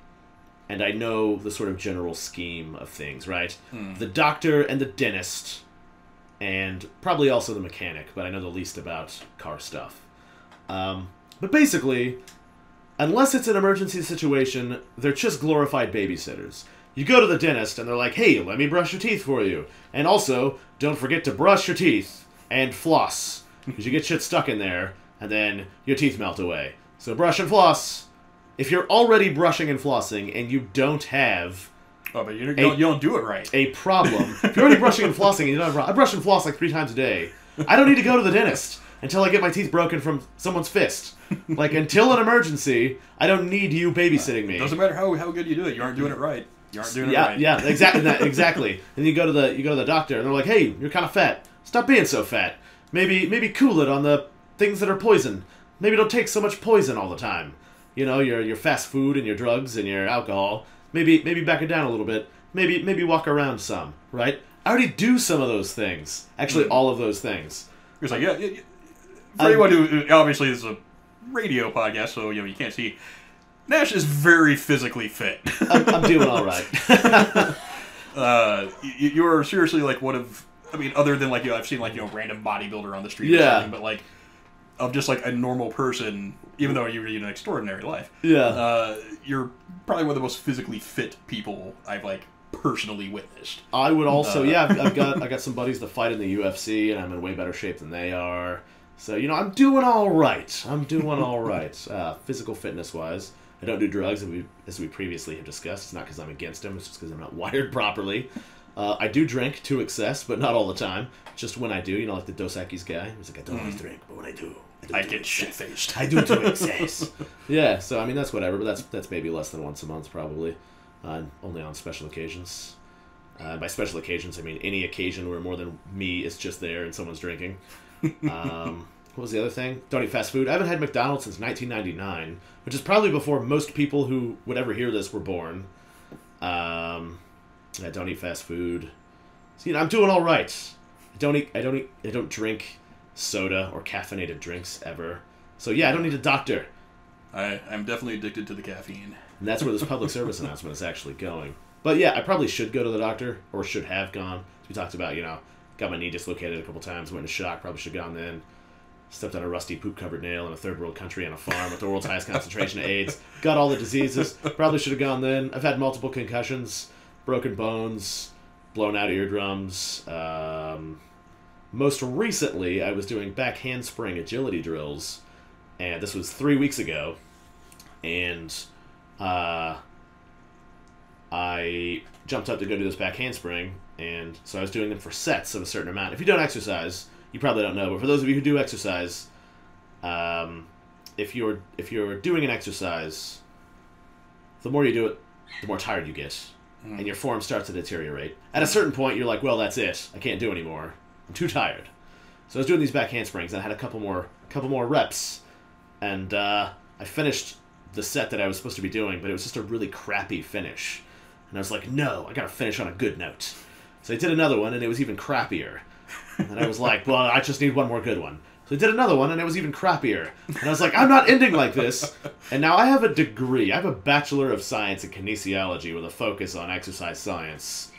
Speaker 1: and I know the sort of general scheme of things, right? The doctor and the dentist, and probably also the mechanic, but I know the least about car stuff. But basically, unless it's an emergency situation, they're just glorified babysitters. You go to the dentist, and they're like, "Hey, let me brush your teeth for you. And also, don't forget to brush your teeth and floss, because you get shit stuck in there, and then your teeth melt away. So brush and floss." If you're already brushing and flossing, and you don't have
Speaker 2: Oh, but you don't do it right.
Speaker 1: A problem. If you're already brushing and flossing, and you don't have, I brush and floss like 3 times a day. I don't need to go to the dentist until I get my teeth broken from someone's fist. Like, until an emergency, I don't need you babysitting me.
Speaker 2: Doesn't matter how good you do it. You aren't doing it right. You aren't doing it right.
Speaker 1: Yeah, exactly. Exactly. And you go to the doctor, and they're like, "Hey, you're kind of fat. Stop being so fat. Maybe cool it on the things that are poison. Maybe don't take so much poison all the time. You know, your fast food and your drugs and your alcohol. Maybe back it down a little bit. Maybe walk around some. Right? I already do some of those things. Actually, all of those things.
Speaker 2: It's like, yeah. For anyone who obviously this is a radio podcast, so you can't see. Nash is very physically fit.
Speaker 1: I'm doing all right.
Speaker 2: You're seriously like one of. I mean, other than like I've seen like random bodybuilder on the street or something, but like of just like a normal person, even though you lead an extraordinary life.
Speaker 1: Yeah.
Speaker 2: You're probably one of the most physically fit people I've like personally witnessed.
Speaker 1: I would also, I got some buddies that fight in the UFC, and I'm in way better shape than they are. So I'm doing all right. Physical fitness wise. I don't do drugs, as we previously have discussed. It's not because I'm against them. It's just because I'm not wired properly. I do drink to excess, but not all the time. Just when I do, like the Dos Equis guy. He's like, I don't always drink, but when I do,
Speaker 2: I get shit-faced.
Speaker 1: I do to excess. Yeah, so I mean, that's whatever, but that's maybe less than once a month, probably. Only on special occasions. By special occasions, I mean any occasion where more than me is just there and someone's drinking. What was the other thing? Don't eat fast food. I haven't had McDonald's since 1999, which is probably before most people who would ever hear this were born. I don't eat fast food. So, I'm doing all right. I don't drink soda or caffeinated drinks ever. So yeah, I don't need a doctor.
Speaker 2: I'm definitely addicted to the caffeine.
Speaker 1: And that's where this public service announcement is actually going. But yeah, I probably should go to the doctor, or should have gone. As we talked about, got my knee dislocated a couple times, went into shock, probably should have gone then. Stepped on a rusty poop-covered nail in a third world country on a farm with the world's highest concentration of AIDS. Got all the diseases. Probably should have gone then. I've had multiple concussions, broken bones, blown out eardrums. Most recently, I was doing back handspring agility drills, and this was 3 weeks ago. And I jumped up to go do this back handspring, and so I was doing them for sets of a certain amount. If you don't exercise, you probably don't know, but for those of you who do exercise, if you're doing an exercise, the more you do it, the more tired you get, and your form starts to deteriorate. At a certain point, you're like, well, that's it. I can't do anymore. I'm too tired. So I was doing these back handsprings, and I had a couple more reps, and I finished the set that I was supposed to be doing, but it was just a really crappy finish. And I was like, no, I gotta finish on a good note. So I did another one, and it was even crappier. And I was like, well, I just need one more good one. So I did another one, and it was even crappier. And I was like, I'm not ending like this. And now I have a degree. I have a Bachelor of Science in Kinesiology with a focus on exercise science.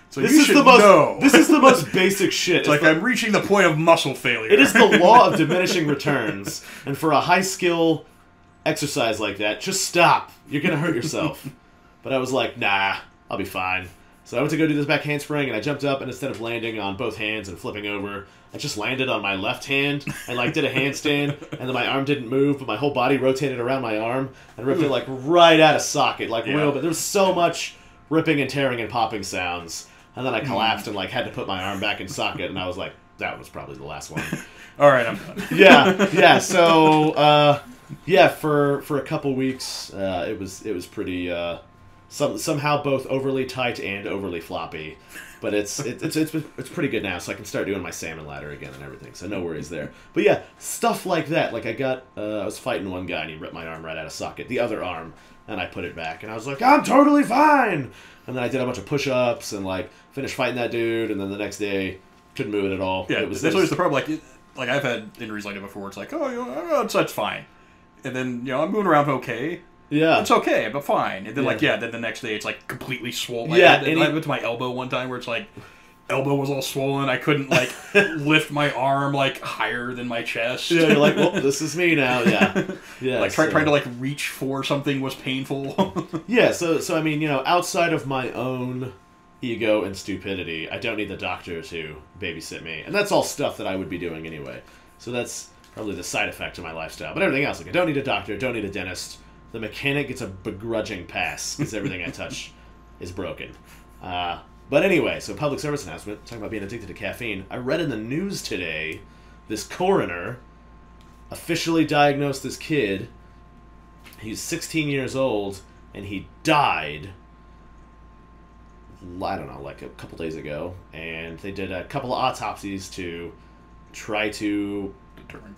Speaker 2: So this is
Speaker 1: the most basic shit.
Speaker 2: It's like I'm reaching the point of muscle failure.
Speaker 1: It is the law of diminishing returns. And for a high-skill exercise like that, just stop. You're going to hurt yourself. But I was like, nah, I'll be fine. So I went to go do this back handspring, and I jumped up, and instead of landing on both hands and flipping over, I just landed on my left hand and did a handstand, and then my arm didn't move, but my whole body rotated around my arm and ripped it right out of socket, real. But there was so much ripping and tearing and popping sounds, and then I collapsed and had to put my arm back in socket, and I was like, that was probably the last one.
Speaker 2: All right, I'm done.
Speaker 1: Yeah. So for a couple weeks, it was pretty. Somehow both overly tight and overly floppy, but it's pretty good now, so I can start doing my salmon ladder again and everything, so no worries there. But yeah, stuff like that. I was fighting one guy and he ripped my arm right out of socket, the other arm, and I put it back, and I was like, I'm totally fine! And then I did a bunch of push-ups and finished fighting that dude, and then the next day, couldn't move it at all.
Speaker 2: Yeah, that's always the problem. Like I've had injuries like that before. It's like, that's fine. And then, I'm moving around okay.
Speaker 1: Yeah.
Speaker 2: It's okay, but fine. And then, then the next day it's, completely swollen.
Speaker 1: Yeah.
Speaker 2: I went to my elbow one time where it's, elbow was all swollen. I couldn't, lift my arm, higher than my chest.
Speaker 1: Yeah, you're like, well, this is me now. Yeah. Yeah.
Speaker 2: Trying to, reach for something was painful.
Speaker 1: Yeah, so I mean, outside of my own ego and stupidity, I don't need the doctor to babysit me. And that's all stuff that I would be doing anyway. So that's probably the side effect of my lifestyle. But everything else, I don't need a doctor, don't need a dentist. The mechanic gets a begrudging pass because everything I touch is broken. But anyway, so public service announcement, talking about being addicted to caffeine. I read in the news today, this coroner officially diagnosed this kid. He's 16 years old, and he died, I don't know, like a couple days ago. And they did a couple of autopsies to try to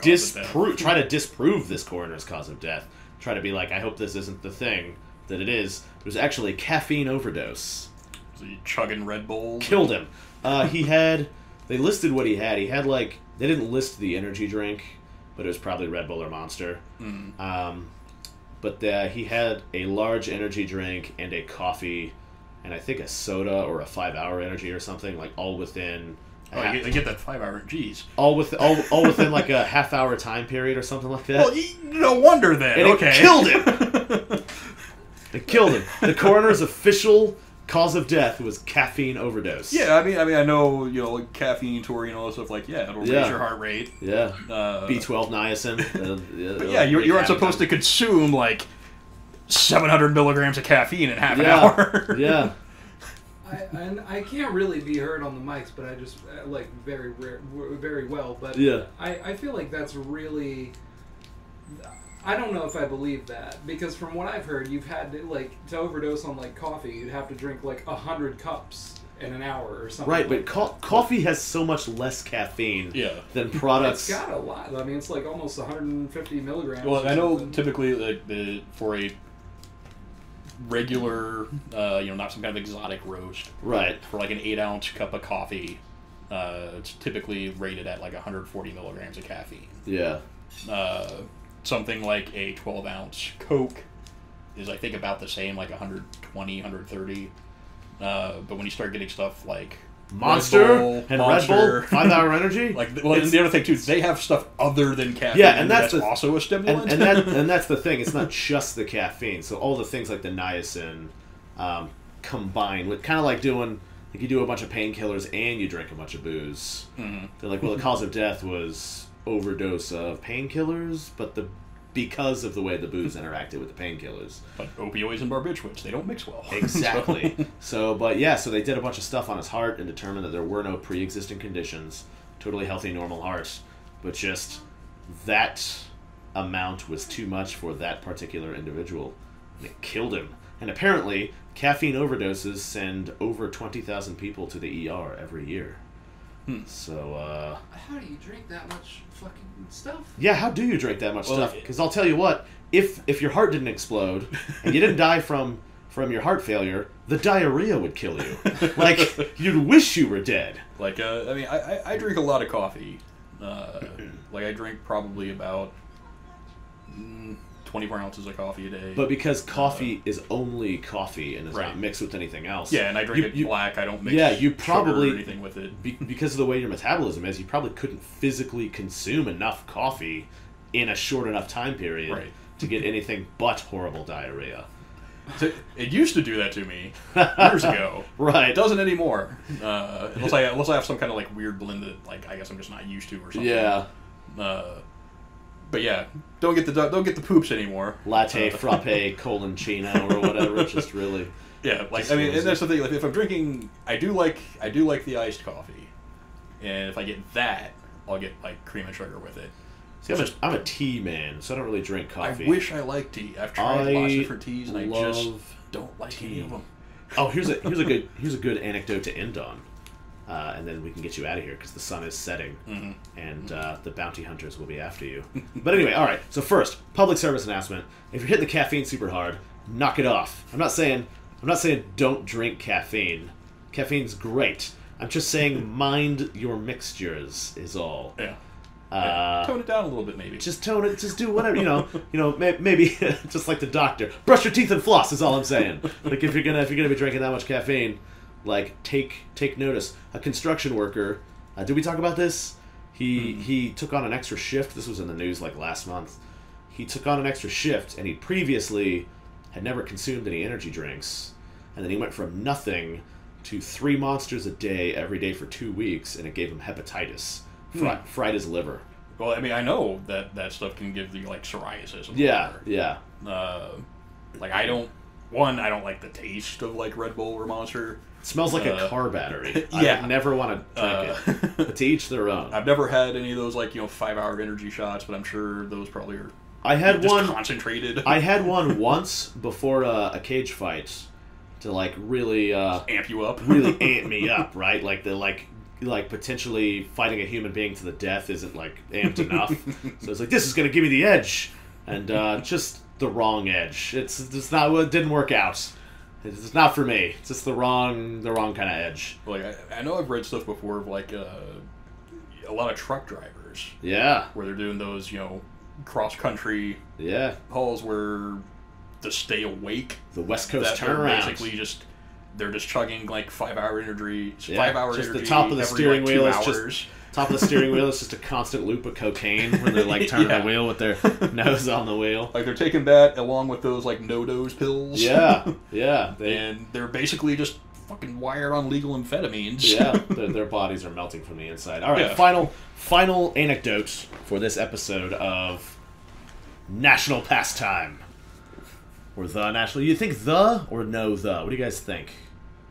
Speaker 1: disprove this coroner's cause of death. Try to be like, I hope this isn't the thing that it is. It was actually a caffeine overdose.
Speaker 2: Was he chugging Red Bull?
Speaker 1: Killed him. They listed what he had. He had, like, they didn't list the energy drink, but it was probably Red Bull or Monster. But he had a large energy drink and a coffee, and I think a soda or a 5-hour energy or something, like all within.
Speaker 2: They get that 5-hour. Jeez.
Speaker 1: All within like a half-hour time period or something like that.
Speaker 2: Well, no wonder then.
Speaker 1: And
Speaker 2: okay.
Speaker 1: It killed him. It killed him. The coroner's official cause of death was caffeine overdose.
Speaker 2: Yeah, I mean, I know, like caffeine, taurine, all that stuff. Like, it'll raise your heart rate.
Speaker 1: Yeah. B12 niacin.
Speaker 2: But you aren't supposed to consume like 700 milligrams of caffeine in half an hour.
Speaker 1: Yeah.
Speaker 3: I can't really be heard on the mics, but I just like very well. But I feel like that's really. I don't know if I believe that, because from what I've heard, you've had to overdose on like coffee, you'd have to drink like 100 cups in an hour or something.
Speaker 1: Right, but coffee has so much less caffeine than products.
Speaker 3: It's got a lot. I mean, it's like almost 150 milligrams.
Speaker 2: Well, I know typically for a regular, not some kind of exotic roast.
Speaker 1: Right.
Speaker 2: For like an 8-ounce cup of coffee, it's typically rated at like 140 milligrams of caffeine.
Speaker 1: Yeah.
Speaker 2: Something like a 12-ounce Coke is, I think, about the same, like 120, 130. But when you start getting stuff like
Speaker 1: Monster, Red Bull, 5-hour energy.
Speaker 2: And the other thing too, they have stuff other than caffeine.
Speaker 1: Yeah, and that's
Speaker 2: also a stimulant.
Speaker 1: And that's the thing. It's not just the caffeine. So all the things like the niacin combined with kind of like doing. Like you do a bunch of painkillers and you drink a bunch of booze. Mm-hmm. They're like, well, the cause of death was overdose of painkillers, but because of the way the booze interacted with the painkillers.
Speaker 2: But opioids and barbiturates, they don't mix well.
Speaker 1: Exactly. So they did a bunch of stuff on his heart and determined that there were no pre-existing conditions. Totally healthy, normal heart. But just that amount was too much for that particular individual. And it killed him. And apparently, caffeine overdoses send over 20,000 people to the ER every year. So,
Speaker 3: how do you drink that much fucking stuff?
Speaker 1: Yeah, how do you drink that much stuff? Because I'll tell you what, if your heart didn't explode, and you didn't die from your heart failure, the diarrhea would kill you. Like, you'd wish you were dead.
Speaker 2: Like, I drink a lot of coffee. I drink probably about 24 ounces of coffee a day.
Speaker 1: But because coffee is only coffee and is not mixed with anything else.
Speaker 2: Yeah, and I drink it black. I don't mix
Speaker 1: you probably,
Speaker 2: sugar or anything with it.
Speaker 1: Because of the way your metabolism is, you probably couldn't physically consume enough coffee in a short enough time period to get anything but horrible diarrhea.
Speaker 2: So it used to do that to me years ago.
Speaker 1: Right.
Speaker 2: It doesn't anymore. Unless I have some kind of like weird blend that like I guess I'm just not used to or something.
Speaker 1: Yeah.
Speaker 2: But yeah, don't get the poops anymore.
Speaker 1: Latte, frappe, coloncino, or whatever. Just really.
Speaker 2: Yeah, like and that's the thing. Like if I'm drinking, I do like the iced coffee, and if I get that, I'll get like cream and sugar with it.
Speaker 1: See, I'm a tea man, so I don't really drink coffee.
Speaker 2: I wish I liked tea. I've tried lots of different teas, and I just don't like any of them.
Speaker 1: Oh, here's a good anecdote to end on. And then we can get you out of here because the sun is setting, and the bounty hunters will be after you. But anyway, all right. So first, public service announcement: if you're hitting the caffeine super hard, knock it off. I'm not saying don't drink caffeine. Caffeine's great. I'm just saying mind your mixtures is all.
Speaker 2: Yeah. Tone it down a little bit, maybe.
Speaker 1: Just tone it. Just do whatever. Maybe just like the doctor. Brush your teeth and floss is all I'm saying. Like if you're gonna be drinking that much caffeine. Like, take notice. A construction worker, did we talk about this? He took on an extra shift. This was in the news, like, last month. He took on an extra shift, and he previously had never consumed any energy drinks. And then he went from nothing to 3 monsters a day, every day for 2 weeks, and it gave him hepatitis. Fried his liver.
Speaker 2: Well, I mean, I know that stuff can give you, like, psoriasis.
Speaker 1: Yeah.
Speaker 2: Like, I don't one, I don't like the taste of like Red Bull or Monster.
Speaker 1: It smells like a car battery.
Speaker 2: Yeah.
Speaker 1: I would never want to drink it. But to each their own.
Speaker 2: I've never had any of those like 5-hour energy shots, but I'm sure those probably are.
Speaker 1: I had
Speaker 2: just
Speaker 1: one
Speaker 2: concentrated.
Speaker 1: I had one once before a cage fight to like really
Speaker 2: amp you up,
Speaker 1: really amp me up, right? Like the like potentially fighting a human being to the death isn't like amped enough. So it's like, this is gonna give me the edge, and just the wrong edge. It's not, it didn't work out. It's not for me. It's just the wrong kind of edge.
Speaker 2: Like I know I've read stuff before of like a lot of truck drivers.
Speaker 1: Yeah.
Speaker 2: Where they're doing those cross country hauls where to stay awake.
Speaker 1: The West Coast
Speaker 2: turnaround. Basically they're just chugging like 5-hour energy. 5-hour
Speaker 1: just
Speaker 2: energy.
Speaker 1: The top of the steering
Speaker 2: like,
Speaker 1: wheel is just top of the steering wheel is just a constant loop of cocaine when they're like turning the wheel with their nose on the wheel.
Speaker 2: Like they're taking that along with those like no-dose pills.
Speaker 1: Yeah.
Speaker 2: And they're basically just fucking wired on legal amphetamines.
Speaker 1: Yeah, their bodies are melting from the inside. All right, final anecdote for this episode of National Pastime. Or the national. You think the or no the? What do you guys think?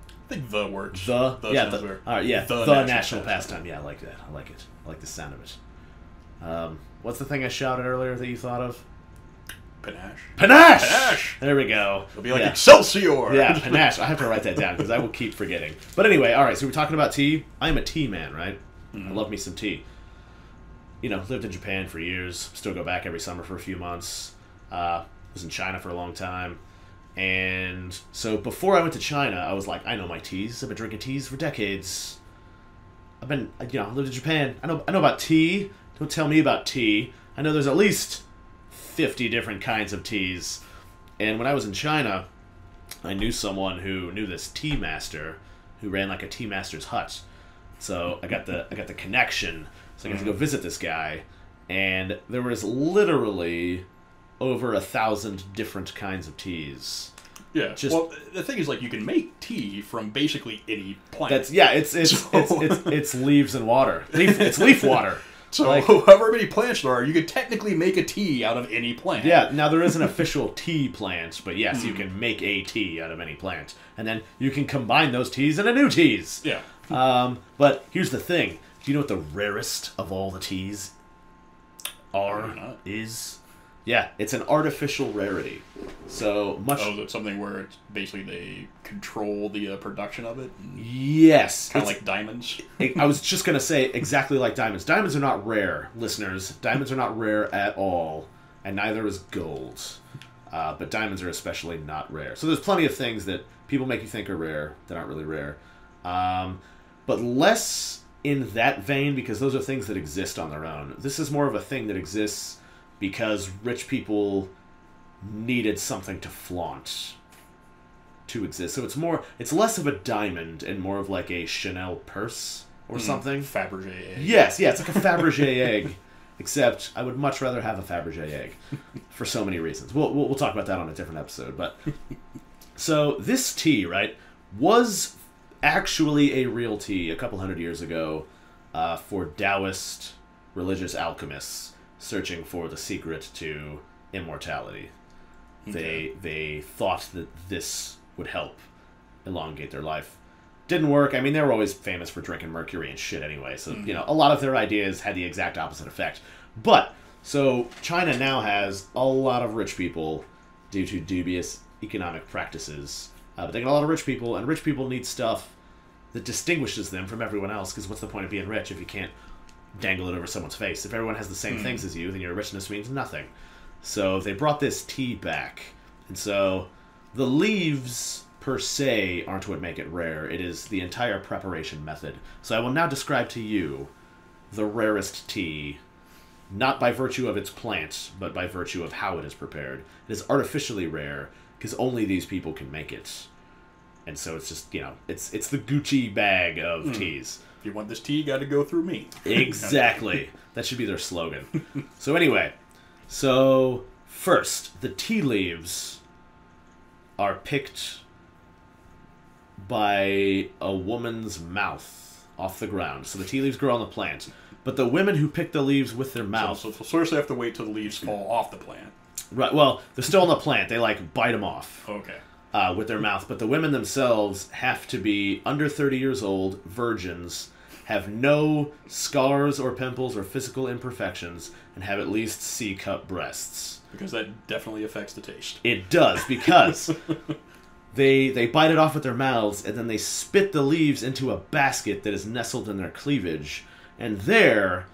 Speaker 2: I think the works.
Speaker 1: The all right, yeah. The national pastime. Yeah, I like that. I like it. I like the sound of it. What's the thing I shouted earlier that you thought of?
Speaker 2: Panache.
Speaker 1: Panache! There we go.
Speaker 2: It'll be like Excelsior!
Speaker 1: Yeah, panache. I have to write that down because I will keep forgetting. But anyway, alright, so we're talking about tea. I'm a tea man, right? I love me some tea. Lived in Japan for years. Still go back every summer for a few months. Was in China for a long time. And so before I went to China, I was like, I know my teas. I've been drinking teas for decades. I lived in Japan. I know about tea. Don't tell me about tea. I know there's at least 50 different kinds of teas. And when I was in China, I knew someone who knew this tea master who ran like a tea master's hut. So I got the connection. So I got to go visit this guy, and there was literally over 1,000 different kinds of teas.
Speaker 2: Yeah. Well, the thing is, like, you can make tea from basically any plant.
Speaker 1: It's leaves and water. It's leaf water.
Speaker 2: So, however many plants there are, you could technically make a tea out of any plant.
Speaker 1: Yeah, now there is an official tea plant, but yes, you can make a tea out of any plant. And then you can combine those teas into new teas.
Speaker 2: Yeah.
Speaker 1: But here's the thing. Do you know what the rarest of all the teas is? Yeah, it's an artificial rarity. So much.
Speaker 2: Oh, is it something where it's basically they control the production of it?
Speaker 1: Yes.
Speaker 2: Kind of like diamonds?
Speaker 1: I was just going to say exactly like diamonds. Diamonds are not rare, listeners. Diamonds are not rare at all, and neither is gold. But diamonds are especially not rare. So there's plenty of things that people make you think are rare that aren't really rare. But less in that vein, because those are things that exist on their own. This is more of a thing that exists because rich people needed something to flaunt to exist. So it's less of a diamond and more of like a Chanel purse or something.
Speaker 2: Fabergé egg.
Speaker 1: Yes, it's like a Fabergé egg, except I would much rather have a Fabergé egg for so many reasons. We'll talk about that on a different episode. But so this tea, right, was actually a real tea a couple hundred years ago for Taoist religious alchemists searching for the secret to immortality. Okay. They thought that this would help elongate their life. Didn't work. I mean, they were always famous for drinking mercury and shit anyway, so a lot of their ideas had the exact opposite effect. But so China now has a lot of rich people due to dubious economic practices. But they got a lot of rich people, and rich people need stuff that distinguishes them from everyone else, because what's the point of being rich if you can't dangle it over someone's face? If everyone has the same things as you, then your richness means nothing. So they brought this tea back. And so the leaves per se aren't what make it rare. It is the entire preparation method. So I will now describe to you the rarest tea, not by virtue of its plant, but by virtue of how it is prepared. It is artificially rare because only these people can make it. And so it's just, it's the Gucci bag of teas.
Speaker 2: If you want this tea, you got to go through me.
Speaker 1: Exactly. That should be their slogan. So anyway, first, the tea leaves are picked by a woman's mouth off the ground. So the tea leaves grow on the plant. But the women who pick the leaves with their mouth...
Speaker 2: So first they have to wait till the leaves fall off the plant.
Speaker 1: Right, well, they're still on the plant. They, bite them off.
Speaker 2: Okay.
Speaker 1: with their mouth. But the women themselves have to be under 30 years old, virgins, have no scars or pimples or physical imperfections, and have at least C-cup breasts.
Speaker 2: Because that definitely affects the taste.
Speaker 1: It does, because they bite it off with their mouths, and then they spit the leaves into a basket that is nestled in their cleavage. And their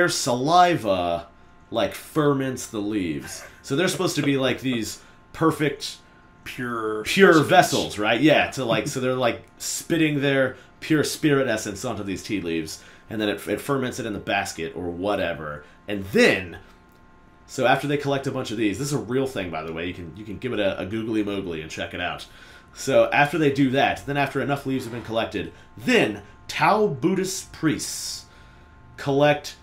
Speaker 1: saliva, like, ferments the leaves. So they're supposed to be, like, these perfect...
Speaker 2: Pure
Speaker 1: vessels, right? Yeah, to like, so they're like spitting their pure spirit essence onto these tea leaves, and then it ferments it in the basket or whatever. And then, so after they collect a bunch of these, this is a real thing, by the way. You can give it a googly moogly and check it out. So after they do that, then after enough leaves have been collected, then Tao Buddhist priests collect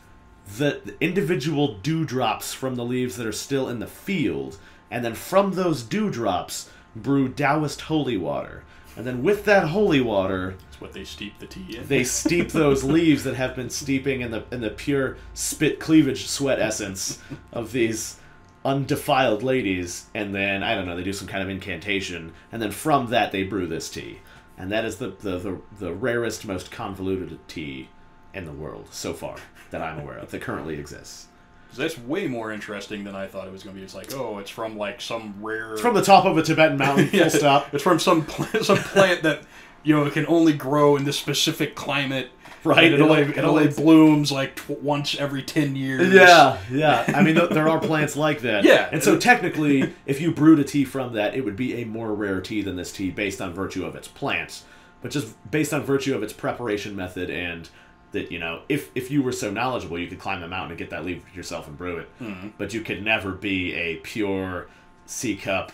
Speaker 1: the individual dewdrops from the leaves that are still in the field. And then from those dewdrops, brew Taoist holy water. And then with that holy water...
Speaker 2: That's what they steep the tea in.
Speaker 1: They steep those leaves that have been steeping in the pure spit cleavage sweat essence of these undefiled ladies. And then, I don't know, they do some kind of incantation. And then from that, they brew this tea. And that is the rarest, most convoluted tea in the world so far that I'm aware of that currently exists.
Speaker 2: That's way more interesting than I thought it was going to be. It's like, oh, it's from like some rare...
Speaker 1: It's from the top of a Tibetan mountain, full stop.
Speaker 2: It's from some plant that, you know, it can only grow in this specific climate.
Speaker 1: Right.
Speaker 2: It only blooms like once every 10 years.
Speaker 1: Yeah, yeah. I mean, there are plants like that.
Speaker 2: Yeah.
Speaker 1: And so technically, if you brewed a tea from that, it would be a more rare tea than this tea based on virtue of its plants. But just based on virtue of its preparation method and... that, you know, if you were so knowledgeable, you could climb the mountain and get that leaf yourself and brew it. Mm-hmm. But you could never be a pure C-cup,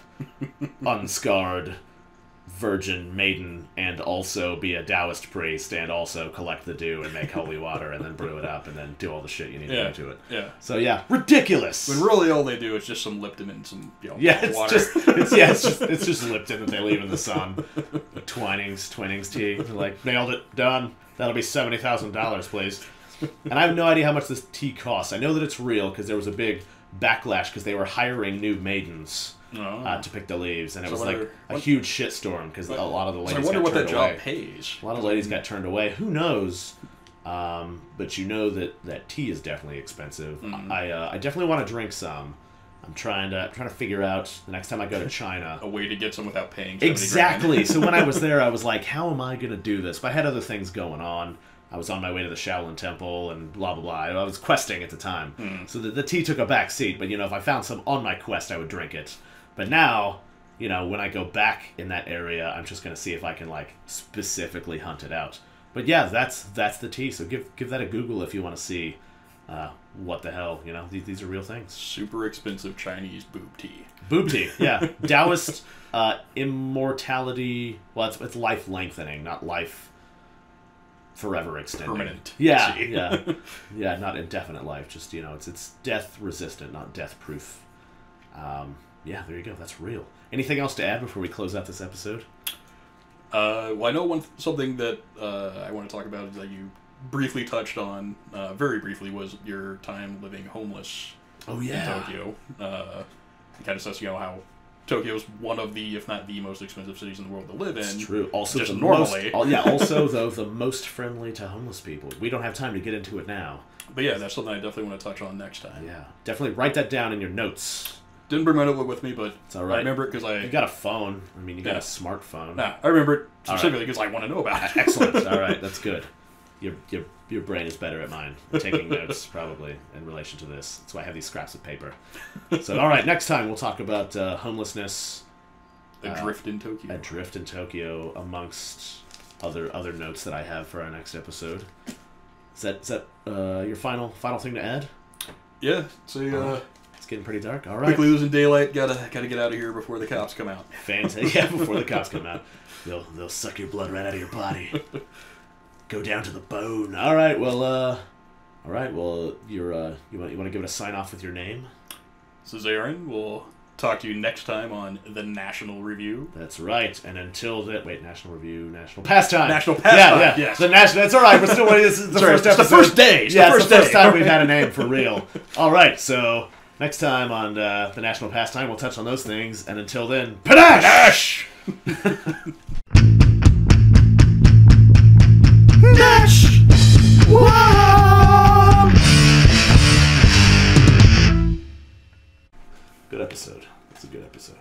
Speaker 1: unscarred virgin maiden and also be a Taoist priest and also collect the dew and make holy water and then brew it up and then do all the shit you need to do to it.
Speaker 2: Yeah.
Speaker 1: So yeah, ridiculous.
Speaker 2: When really all they do is just some Lipton and some water.
Speaker 1: It's just Lipton that they leave in the sun. The Twinings tea. They're like, nailed it, done. That'll be $70,000, please. And I have no idea how much this tea costs. I know that it's real because there was a big backlash because they were hiring new maidens to pick the leaves, and it was like a huge shitstorm because a lot of the ladies got turned away.
Speaker 2: I wonder what that job pays.
Speaker 1: A lot of ladies got turned away. Who knows? But you know that tea is definitely expensive. Mm-hmm. I definitely want to drink some. I'm trying to figure out the next time I go to China
Speaker 2: a way to get some without paying.
Speaker 1: Exactly. So when I was there, I was like, "How am I going to do this?" But I had other things going on. I was on my way to the Shaolin Temple and blah blah blah. I was questing at the time, so the tea took a back seat. But you know, if I found some on my quest, I would drink it. But now, you know, when I go back in that area, I'm just going to see if I can like specifically hunt it out. But yeah, that's the tea. So give that a Google if you want to see. What the hell, you know, these are real things.
Speaker 2: Super expensive Chinese boob tea.
Speaker 1: Boob tea, yeah. Taoist immortality, well, it's life lengthening, not life forever extending.
Speaker 2: Permanent.
Speaker 1: Yeah, yeah, not indefinite life, just, you know, it's death resistant, not death proof. Yeah, there you go, that's real. Anything else to add before we close out this episode?
Speaker 2: Well, I know something that I want to talk about is that you briefly touched on, very briefly, was your time living homeless in Tokyo. It kind of says, you know, how Tokyo is one of the, if not the most expensive cities in the world to live in.
Speaker 1: It's true. Also,
Speaker 2: just normally.
Speaker 1: Also, though, the most friendly to homeless people. We don't have time to get into it now.
Speaker 2: But yeah, that's something I definitely want to touch on next time.
Speaker 1: Yeah, definitely write that down in your notes.
Speaker 2: Didn't bring my notebook with me, but
Speaker 1: it's all right.
Speaker 2: I remember it because
Speaker 1: You got a phone. I mean, you got a smartphone.
Speaker 2: Nah, I remember it specifically because I want to know about it.
Speaker 1: Excellent. All right, that's good. Your brain is better at mine. Taking notes, probably, in relation to this. That's why I have these scraps of paper. So, all right, next time we'll talk about homelessness.
Speaker 2: Adrift in Tokyo.
Speaker 1: Adrift in Tokyo, amongst other notes that I have for our next episode. Is that your final thing to add?
Speaker 2: Yeah. So,
Speaker 1: it's getting pretty dark. All right.
Speaker 2: Quickly losing daylight. Gotta get out of here before the cops come out.
Speaker 1: Fantastic. Yeah, before the cops come out. They'll suck your blood right out of your body. Go down to the bone. All right. Well, you want to give it a sign off with your name?
Speaker 2: This is Aaron. We'll talk to you next time on the National Review.
Speaker 1: That's right. And until that, National Review, National Pastime.
Speaker 2: National Pastime.
Speaker 1: Yeah.
Speaker 2: Yes.
Speaker 1: The National. That's all right. We're still waiting. This is the first episode.
Speaker 2: It's the first day.
Speaker 1: It's the first time we've had a name for real. All right. So Next time on the National Pastime, we'll touch on those things. And until then, panache! Nash! Whoa! Good episode. That's a good episode.